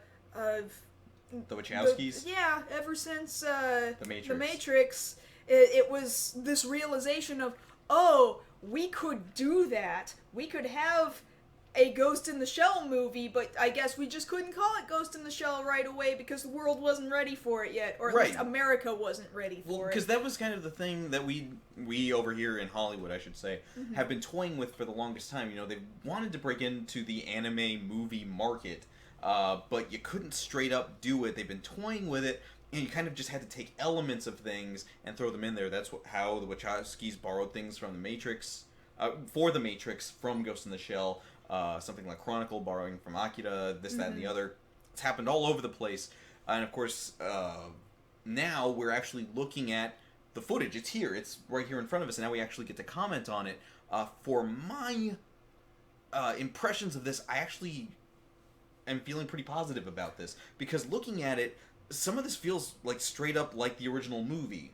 Wachowskis? ever since, The Matrix. It was this realization of, oh, we could do that. We could have a Ghost in the Shell movie, but I guess we just couldn't call it Ghost in the Shell right away because the world wasn't ready for it yet, or at least America wasn't ready for it. Because that was kind of the thing that we over here in Hollywood, I should say, have been toying with for the longest time. You know, they wanted to break into the anime movie market, but you couldn't straight up do it. They've been toying with it, and you kind of just had to take elements of things and throw them in there. That's how the Wachowskis borrowed things from the Matrix, for the Matrix, from Ghost in the Shell. Something like Chronicle, borrowing from Akira, this, that, and the other. It's happened all over the place. And of course, now we're actually looking at the footage. It's here. It's right here in front of us, and now we actually get to comment on it. For my impressions of this, I actually am feeling pretty positive about this. Because looking at it, some of this feels like straight up like the original movie.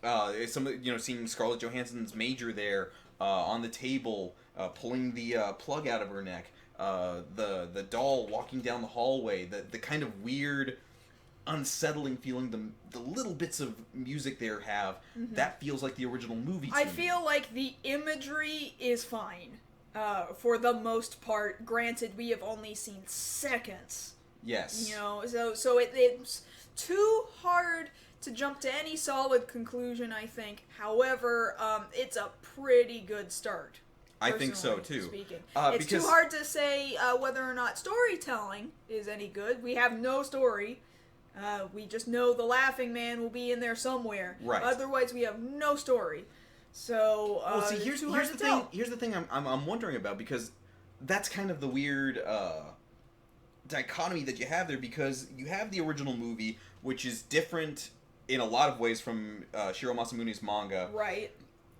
Seeing Scarlett Johansson's Major there on the table, pulling the plug out of her neck, the doll walking down the hallway, the kind of weird, unsettling feeling, the little bits of music there have, that feels like the original movie to me. I feel like the imagery is fine, for the most part. Granted, we have only seen seconds. Yes. You know, so it's too hard to jump to any solid conclusion, I think. However, it's a pretty good start. I think so, too. Speaking. It's too hard to say whether or not storytelling is any good. We have no story. We just know the Laughing Man will be in there somewhere. Right. Otherwise, we have no story. So, well, see, here's the thing. Here's the thing I'm wondering about, because that's kind of the weird dichotomy that you have there, because you have the original movie, which is different in a lot of ways from Shiro Masamune's manga. Right.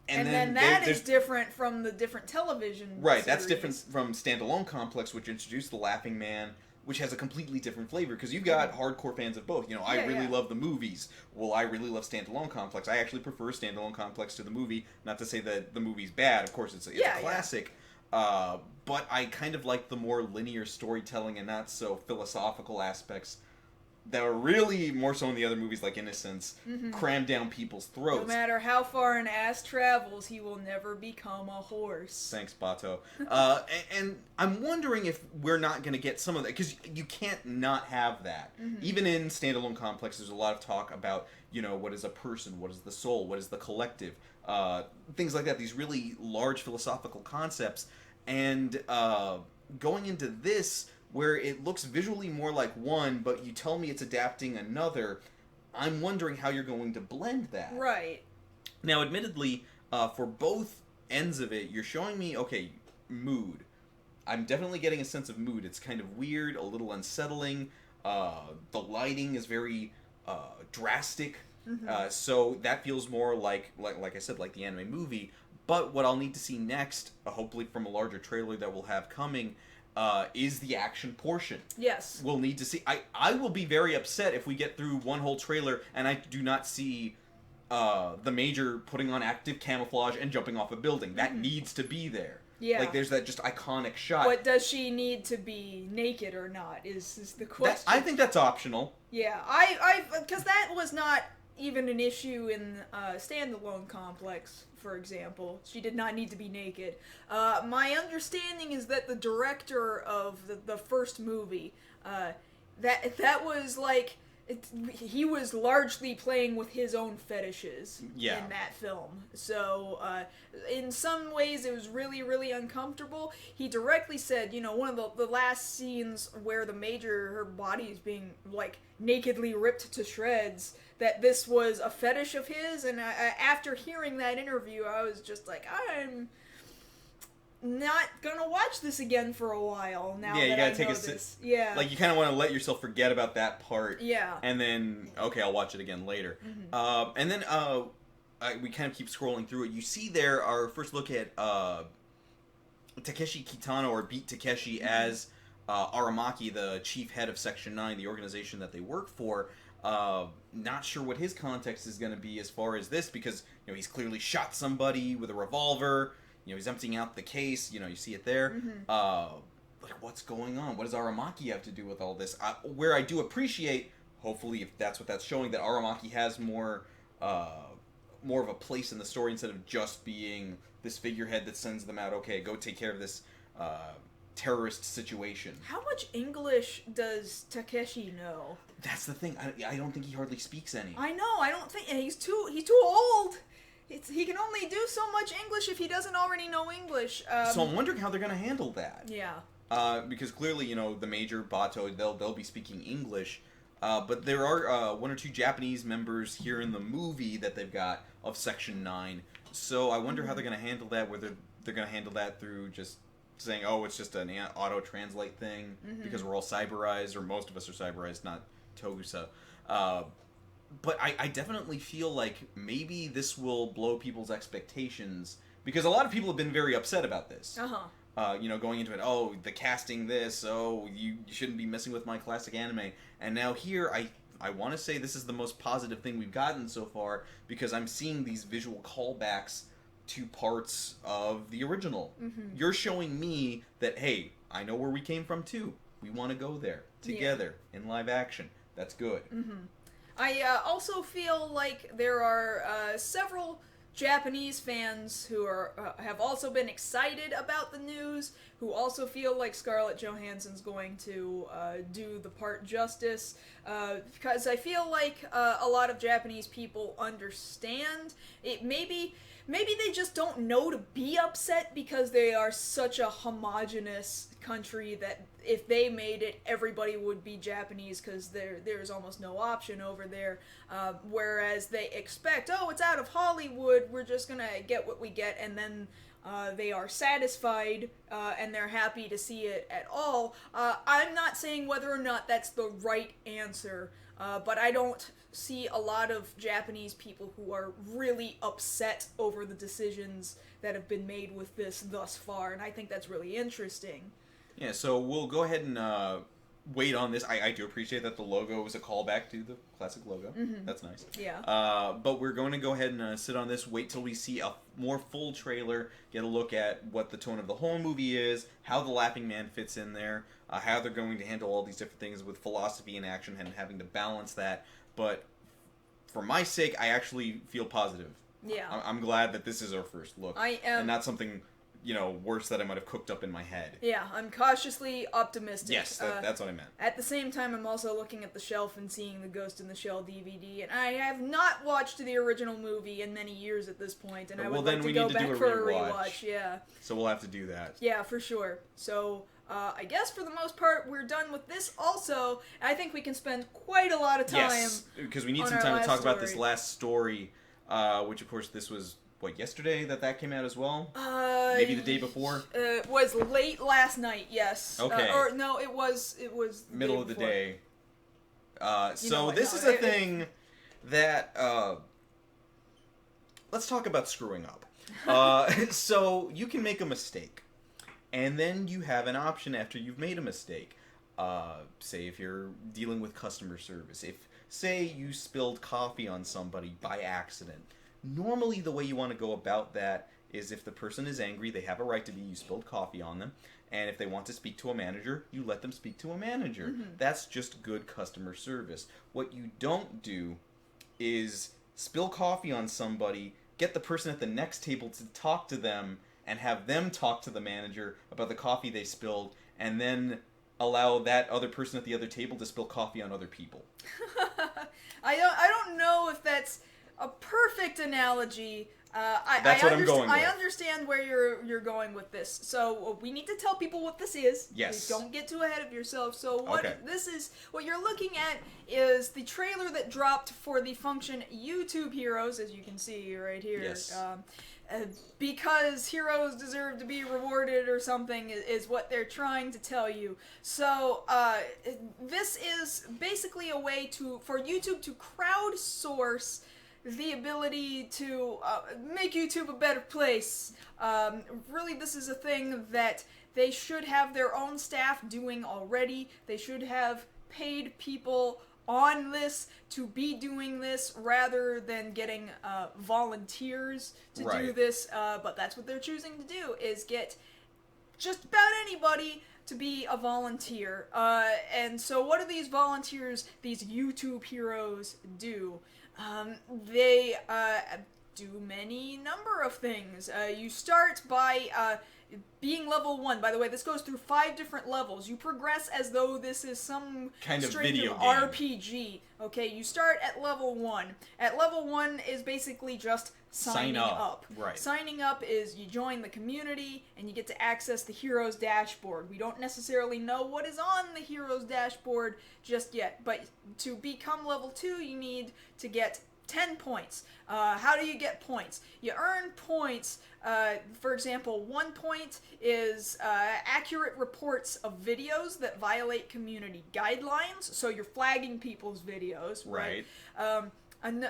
And then that is different from the different television series. That's different from Standalone Complex, which introduced the Laughing Man, which has a completely different flavor, because you've got hardcore fans of both. You know, I really love the movies. Well, I really love Standalone Complex. I actually prefer Standalone Complex to the movie. Not to say that the movie's bad. Of course, it's a classic. But I kind of like the more linear storytelling and not so philosophical aspects that are really more so in the other movies like Innocence, crammed down people's throats. No matter how far an ass travels, he will never become a horse. Thanks, Bato. And I'm wondering if we're not going to get some of that, because you can't not have that. Even in Standalone Complex, there's a lot of talk about, what is a person, what is the soul, what is the collective, things like that, these really large philosophical concepts. And going into this, where it looks visually more like one, but you tell me it's adapting another, I'm wondering how you're going to blend that. Right. Now, admittedly, for both ends of it, you're showing me, okay, mood. I'm definitely getting a sense of mood. It's kind of weird, a little unsettling. The lighting is very drastic. So that feels more like I said, like the anime movie. But what I'll need to see next, hopefully from a larger trailer that we'll have coming, is the action portion. Yes. We'll need to see. I will be very upset if we get through one whole trailer and I do not see the Major putting on active camouflage and jumping off a building. That needs to be there. Yeah. Like, there's that just iconic shot. But does she need to be naked or not is the question. I think that's optional. Yeah. Because that was not even an issue in Standalone Complex, for example. She did not need to be naked. My understanding is that the director of the first movie, that was like, he was largely playing with his own fetishes in that film. So, in some ways, it was really, really uncomfortable. He directly said, one of the last scenes where the Major, her body is being, like, nakedly ripped to shreds, that this was a fetish of his, and after hearing that interview, I was just like, I'm not gonna watch this again for a while now. Yeah, you gotta I take know a this. Yeah, like you kind of want to let yourself forget about that part. Yeah, and then okay, I'll watch it again later. And then we kind of keep scrolling through it. You see there our first look at Takeshi Kitano, or Beat Takeshi, as Aramaki, the chief head of Section 9, the organization that they work for. Not sure what his context is going to be as far as this, because he's clearly shot somebody with a revolver. He's emptying out the case. You see it there. Like, what's going on? What does Aramaki have to do with all this? Where I do appreciate, hopefully, if that's what that's showing, that Aramaki has more of a place in the story instead of just being this figurehead that sends them out. Okay, go take care of this terrorist situation. How much English does Takeshi know? That's the thing. I don't think he hardly speaks any. I know. I don't think he's too old. He can only do so much English if he doesn't already know English. So I'm wondering how they're going to handle that. Yeah. Because clearly, the Major, Bato, they'll be speaking English. But there are one or two Japanese members here in the movie that they've got of Section 9. So I wonder how they're going to handle that, whether they're going to handle that through just saying, oh, it's just an auto-translate thing because we're all cyberized, or most of us are cyberized, not Togusa. But I definitely feel like maybe this will blow people's expectations, because a lot of people have been very upset about this. Going into it, oh, the casting this, oh, you shouldn't be messing with my classic anime. And now here, I want to say this is the most positive thing we've gotten so far, because I'm seeing these visual callbacks to parts of the original. You're showing me that, hey, I know where we came from too. We want to go there together in live action. That's good. I also feel like there are several Japanese fans who have also been excited about the news, who also feel like Scarlett Johansson's going to do the part justice, because I feel like a lot of Japanese people understand it. Maybe they just don't know to be upset, because they are such a homogenous country that if they made it, everybody would be Japanese, because there's almost no option over there. Whereas they expect, oh, it's out of Hollywood, we're just gonna get what we get, and then they are satisfied and they're happy to see it at all. I'm not saying whether or not that's the right answer, but I don't see a lot of Japanese people who are really upset over the decisions that have been made with this thus far, and I think that's really interesting. Yeah, so we'll go ahead and wait on this. I do appreciate that the logo is a callback to the classic logo. That's nice. Yeah. But we're going to go ahead and sit on this, wait till we see a more full trailer, get a look at what the tone of the whole movie is, how the Laughing Man fits in there, how they're going to handle all these different things with philosophy and action and having to balance that. But for my sake, I actually feel positive. Yeah. I'm glad that this is our first look. I am. And not something, worse that I might have cooked up in my head. Yeah, I'm cautiously optimistic. Yes, that's what I meant. At the same time, I'm also looking at the shelf and seeing the Ghost in the Shell DVD, and I have not watched the original movie in many years at this point, and I would like to go back for a rewatch. Yeah. So we'll have to do that. Yeah, for sure. So, I guess for the most part, we're done with this also. I think we can spend quite a lot of time. Yes, because we need some time to talk about this last story, which, of course, this was, yesterday that came out as well? Maybe the day before? It was late last night, yes. Okay. Or, no, it was middle of the day. So this is a thing that, let's talk about screwing up. So you can make a mistake, and then you have an option after you've made a mistake. Say if you're dealing with customer service. Say you spilled coffee on somebody by accident. Normally the way you want to go about that is if the person is angry, they have a right to be, you spilled coffee on them, and if they want to speak to a manager, you let them speak to a manager. That's just good customer service. What you don't do is spill coffee on somebody, get the person at the next table to talk to them, and have them talk to the manager about the coffee they spilled, and then allow that other person at the other table to spill coffee on other people. I don't know if that's a perfect analogy. That's what I'm going with. I understand where you're going with this. So we need to tell people what this is. Yes. Don't get too ahead of yourself. So Okay. what you're looking at is the trailer that dropped for the function YouTube Heroes, as you can see right here. Yes. Because heroes deserve to be rewarded or something is what they're trying to tell you. So this is basically a way for YouTube to crowdsource the ability to make YouTube a better place. Really, this is a thing that they should have their own staff doing already. They should have paid people on this to be doing this rather than getting volunteers to do this. But that's what they're choosing to do, is get just about anybody to be a volunteer. And so what do these volunteers, these YouTube heroes, do? They do many number of things. You start by being level 1. By the way, this goes through 5 different levels. You progress as though this is some kind of strange video game. RPG. Okay, you start at level 1. At level 1 is basically just signing up. Right. Signing up is you join the community and you get to access the hero's dashboard. We don't necessarily know what is on the hero's dashboard just yet, but to become level 2 you need to get 10 points. How do you get points? You earn points. For example, 1 point is accurate reports of videos that violate community guidelines. So you're flagging people's videos, right?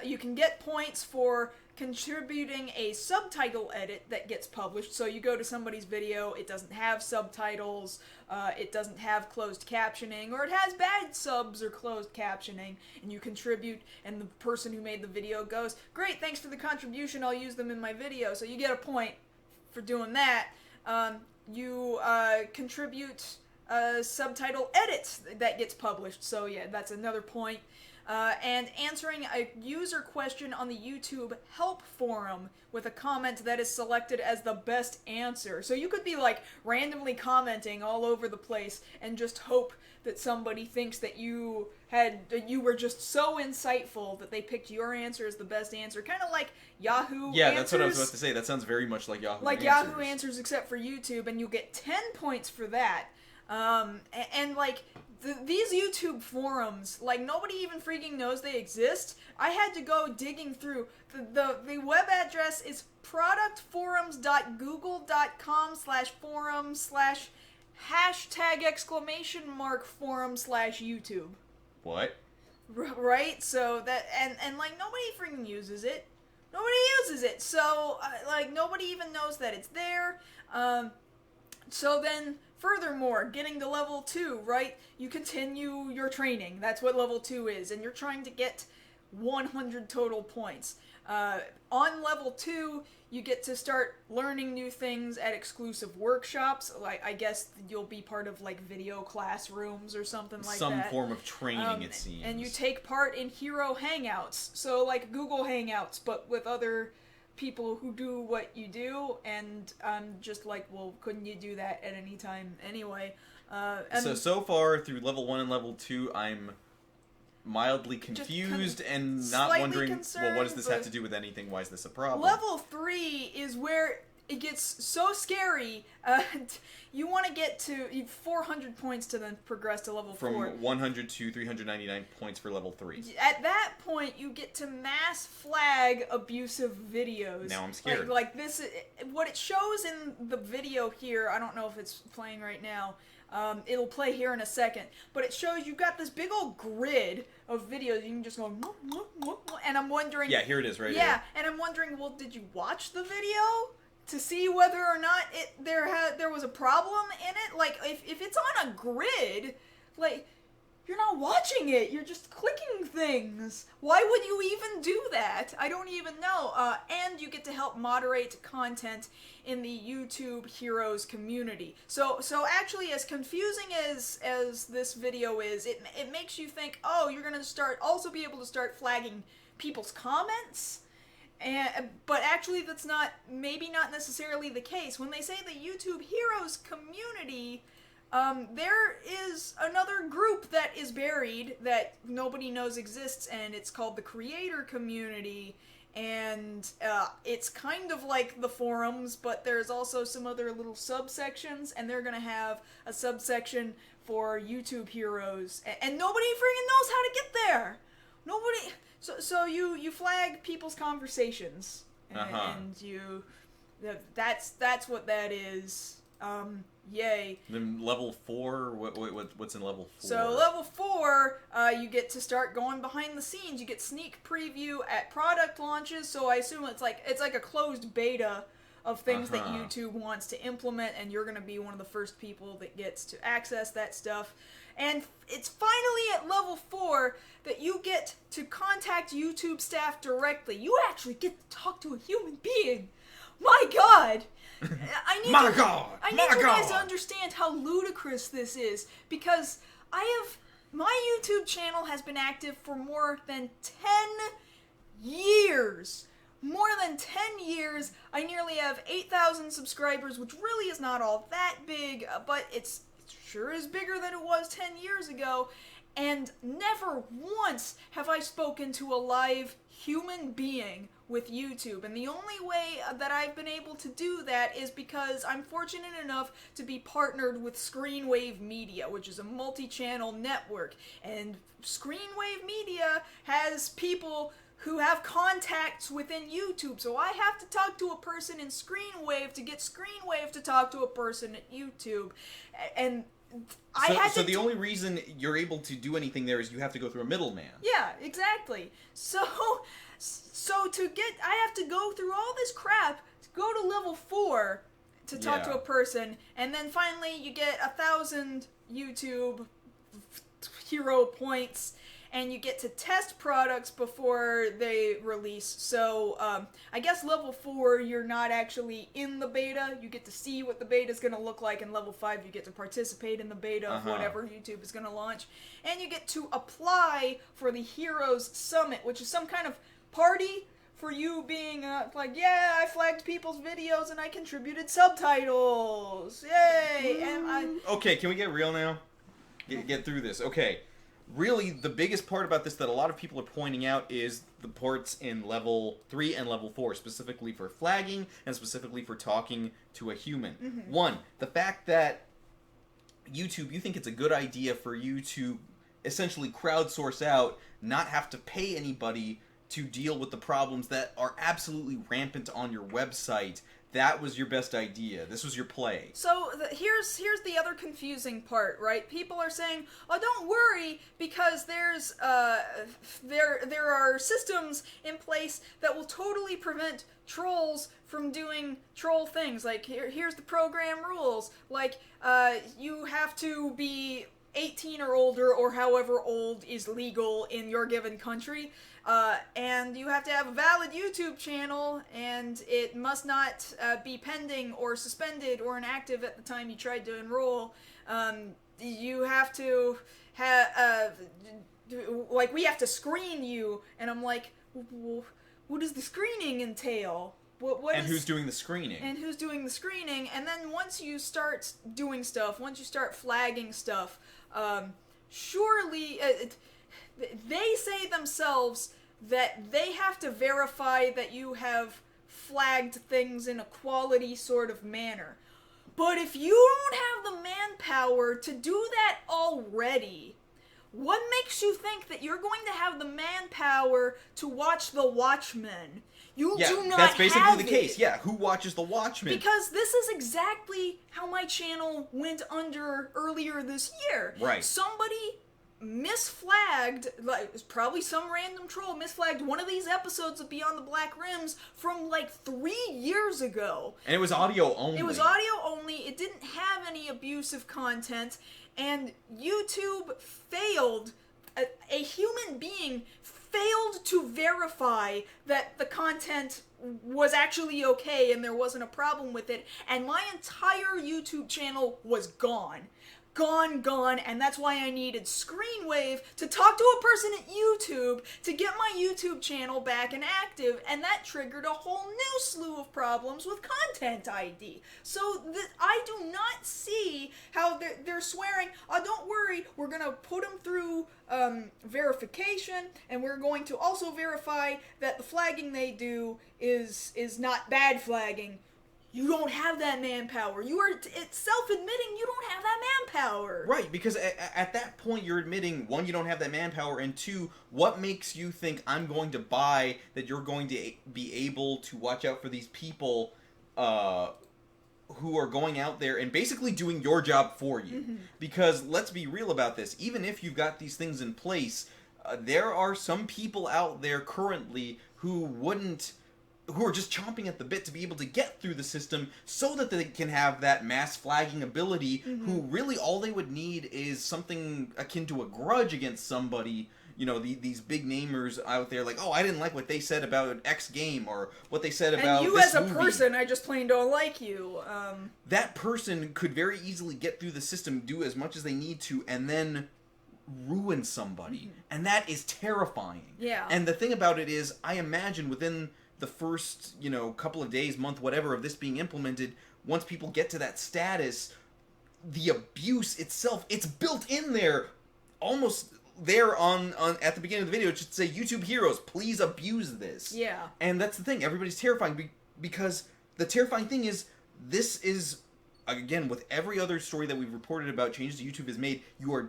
You can get points for contributing a subtitle edit that gets published. So you go to somebody's video, it doesn't have subtitles, it doesn't have closed captioning, or it has bad subs or closed captioning, and you contribute, and the person who made the video goes, "Great, thanks for the contribution, I'll use them in my video." So you get a point for doing that. You contribute a subtitle edit that gets published, so yeah, that's another point. And answering a user question on the YouTube help forum with a comment that is selected as the best answer. So you could be like randomly commenting all over the place and just hope that somebody thinks that you were just so insightful that they picked your answer as the best answer. Kind of like Yahoo Answers. Yeah, that's what I was about to say. That sounds very much like Yahoo Answers. Like Yahoo Answers except for YouTube, and you'll get 10 points for that. And like, these YouTube forums, like, nobody even freaking knows they exist. I had to go digging through. The web address is productforums.google.com/forum/#!forum/YouTube. What? Right? So that, and like, nobody freaking uses it. Nobody uses it. So, like, nobody even knows that it's there. So then, Furthermore, getting to level 2, right? You continue your training. That's what level 2 is. And you're trying to get 100 total points. On level 2, you get to start learning new things at exclusive workshops. Like, I guess you'll be part of, like, video classrooms or something like that. Some form of training, it seems. And you take part in hero hangouts. So, like, Google Hangouts, but with other people who do what you do. And I'm just like, well, couldn't you do that at any time anyway? So far, through level 1 and level 2, I'm mildly confused and not wondering, well, what does this have to do with anything? Why is this a problem? Level 3 is where it gets so scary. You want to get to 400 points to then progress to level 4. From 100 to 399 points for level 3. At that point, you get to mass flag abusive videos. Now I'm scared. Like this, what it shows in the video here, I don't know if it's playing right now. It'll play here in a second, but it shows you've got this big old grid of videos. You can just go, and I'm wondering. Yeah, here it is, right here. Yeah, and I'm wondering, well, did you watch the video to see whether or not there was a problem in it? Like, if it's on a grid, like, you're not watching it. You're just clicking things. Why would you even do that? I don't even know. And you get to help moderate content in the YouTube Heroes community. So actually, as confusing as this video is, it makes you think, oh, you're gonna also be able to start flagging people's comments. But actually, that's maybe not necessarily the case. When they say the YouTube Heroes community, there is another group that is buried that nobody knows exists, and it's called the Creator Community, and it's kind of like the forums, but there's also some other little subsections, and they're gonna have a subsection for YouTube Heroes, and nobody freaking knows how to get there! Nobody... So you flag people's conversations, and that's what that is. Yay. Then level 4, what's in level 4? So level 4, you get to start going behind the scenes. You get sneak preview at product launches, so I assume it's like a closed beta of things that YouTube wants to implement, and you're going to be one of the first people that gets to access that stuff. And it's finally at level 4 that you get to contact YouTube staff directly. You actually get to talk to a human being. My God! I need you guys to understand how ludicrous this is, because my YouTube channel has been active for more than 10 years. More than 10 years. I nearly have 8,000 subscribers, which really is not all that big, but it sure is bigger than it was 10 years ago. And never once have I spoken to a live human being with YouTube. And the only way that I've been able to do that is because I'm fortunate enough to be partnered with Screenwave Media, which is a multi-channel network. And Screenwave Media has people who have contacts within YouTube. So I have to talk to a person in Screenwave to get Screenwave to talk to a person at YouTube. And So the only reason you're able to do anything there is you have to go through a middleman. Yeah, exactly. So I have to go through all this crap to go to level 4 to talk to a person, and then finally you get 1,000 YouTube hero points, and you get to test products before they release. So, I guess level 4, you're not actually in the beta. You get to see what the beta is going to look like. And level 5, you get to participate in the beta of whatever YouTube is going to launch. And you get to apply for the Heroes Summit, which is some kind of party for you being like, yeah, I flagged people's videos and I contributed subtitles. Yay! And Okay, can we get real now? Get through this. Okay. Really, the biggest part about this that a lot of people are pointing out is the ports in level 3 and level 4, specifically for flagging and specifically for talking to a human. Mm-hmm. One, the fact that YouTube, you think it's a good idea for you to essentially crowdsource out, not have to pay anybody to deal with the problems that are absolutely rampant on your website. that was your best idea. This was your play. So here's the other confusing part, right? People are saying, "Oh, don't worry, because there's there are systems in place that will totally prevent trolls from doing troll things. Like here's the program rules. Like you have to be 18 or older, or however old is legal in your given country." And you have to have a valid YouTube channel, and it must not be pending or suspended or inactive at the time you tried to enroll. You have to have, like, we have to screen you, and I'm like, what does the screening entail? Who's doing the screening? And who's doing the screening? And then once you start doing stuff, once you start flagging stuff, surely they say themselves that they have to verify that you have flagged things in a quality sort of manner. But if you don't have the manpower to do that already, what makes you think that you're going to have the manpower to watch The Watchmen? You do not that's basically have the case. Yeah, who watches The Watchmen? Because this is exactly how my channel went under earlier this year. Right. Somebody misflagged, like, probably some random troll misflagged one of these episodes of Beyond the Black Rims from like 3 years ago. And it was audio only. It was audio only. It didn't have any abusive content. And YouTube failed, a human being failed to verify that the content was actually okay and there wasn't a problem with it. And my entire YouTube channel was gone. Gone, and that's why I needed Screenwave to talk to a person at YouTube to get my YouTube channel back and active, and that triggered a whole new slew of problems with Content ID. So I do not see how they're swearing, "Oh, don't worry, we're going to put them through verification, and we're going to also verify that the flagging they do is not bad flagging." You don't have that manpower. It's self-admitting you don't have that manpower. Right, because at that point you're admitting, one, you don't have that manpower, and two, what makes you think I'm going to buy that you're going to be able to watch out for these people who are going out there and basically doing your job for you? Mm-hmm. Because let's be real about this. Even if you've got these things in place, there are some people out there currently who are just chomping at the bit to be able to get through the system so that they can have that mass flagging ability, mm-hmm. who really all they would need is something akin to a grudge against somebody. You know, these big namers out there, like, "Oh, I didn't like what they said about X game," or what they said about this movie. And you as a person, I just plain don't like you. That person could very easily get through the system, do as much as they need to, and then ruin somebody. Mm-hmm. And that is terrifying. Yeah. And the thing about it is, I imagine within the first, couple of days, month, whatever, of this being implemented, once people get to that status, the abuse itself, it's built in there, almost there on at the beginning of the video. It should say, "YouTube heroes, please abuse this." Yeah. And that's the thing. Everybody's terrifying because the terrifying thing is, this is, again, with every other story that we've reported about changes that YouTube has made, you're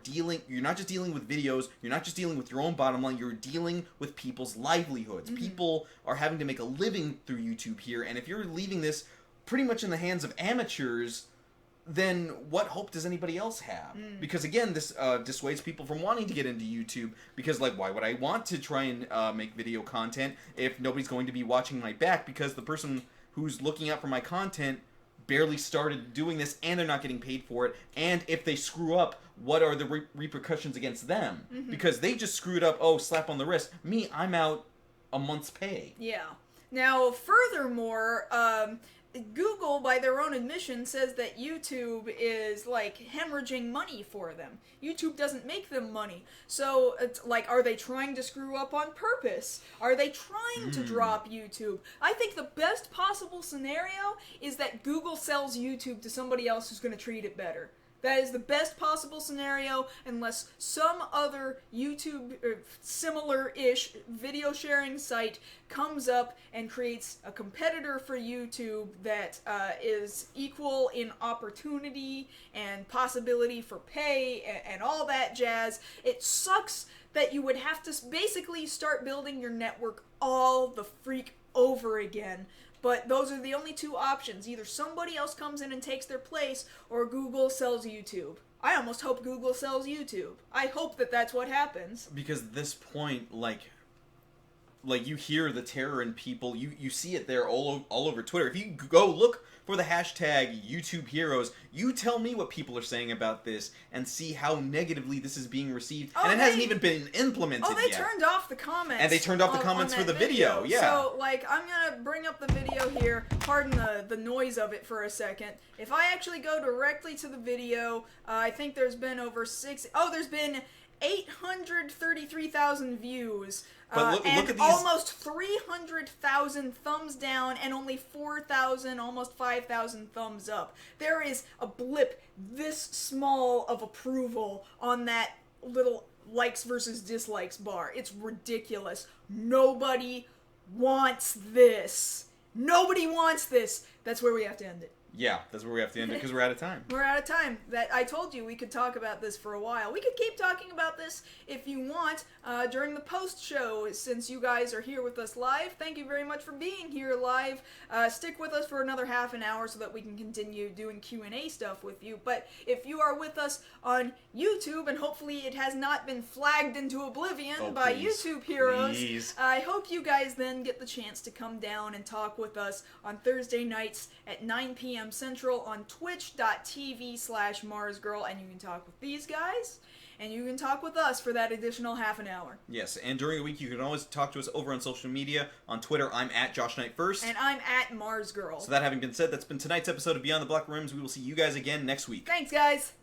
not just dealing with videos, you're not just dealing with your own bottom line, you're dealing with people's livelihoods. Mm-hmm. People are having to make a living through YouTube here, and if you're leaving this pretty much in the hands of amateurs, then what hope does anybody else have? Because again, this dissuades people from wanting to get into YouTube, because, like, why would I want to try and make video content if nobody's going to be watching my back, because the person who's looking out for my content barely started doing this, and they're not getting paid for it, and if they screw up, what are the repercussions against them? Mm-hmm. Because they just screwed up, slap on the wrist. Me, I'm out a month's pay. Yeah. Now, furthermore, Google, by their own admission, says that YouTube is, like, hemorrhaging money for them. YouTube doesn't make them money. So, it's like, are they trying to screw up on purpose? Are they trying to drop YouTube? I think the best possible scenario is that Google sells YouTube to somebody else who's going to treat it better. That is the best possible scenario, unless some other YouTube similar-ish video sharing site comes up and creates a competitor for YouTube that is equal in opportunity and possibility for pay and all that jazz. It sucks that you would have to basically start building your network all the freak over again. But those are the only two options. Either somebody else comes in and takes their place, or Google sells YouTube. I almost hope Google sells YouTube. I hope that that's what happens. Because at this point, like you hear the terror in people. You see it there all over Twitter. If you go look for the hashtag YouTube Heroes, you tell me what people are saying about this and see how negatively this is being received. And it hasn't even been implemented yet. Oh, they turned off the comments. And they turned off the comments for the video. Yeah. So, like, I'm gonna bring up the video here. Pardon the noise of it for a second. If I actually go directly to the video, I think there's been there's been 833,000 views. But look at these... almost 300,000 thumbs down and only 4,000, almost 5,000 thumbs up. There is a blip this small of approval on that little likes versus dislikes bar. It's ridiculous. Nobody wants this. Nobody wants this. That's where we have to end it. Yeah, that's where we have to end it because we're out of time. We're out of time. I told you we could talk about this for a while. We could keep talking about this if you want during the post-show, since you guys are here with us live. Thank you very much for being here live. Stick with us for another half an hour so that we can continue doing Q&A stuff with you. But if you are with us on YouTube, and hopefully it has not been flagged into oblivion by YouTube heroes, please. I hope you guys then get the chance to come down and talk with us on Thursday nights at 9 p.m. Central on twitch.tv/MarzGurl, and you can talk with these guys, and you can talk with us for that additional half an hour. Yes, and during the week you can always talk to us over on social media. On Twitter, I'm at JoshKnight1st. And I'm at MarzGurl. So that having been said, that's been tonight's episode of Beyond the Black Rooms. We will see you guys again next week. Thanks, guys!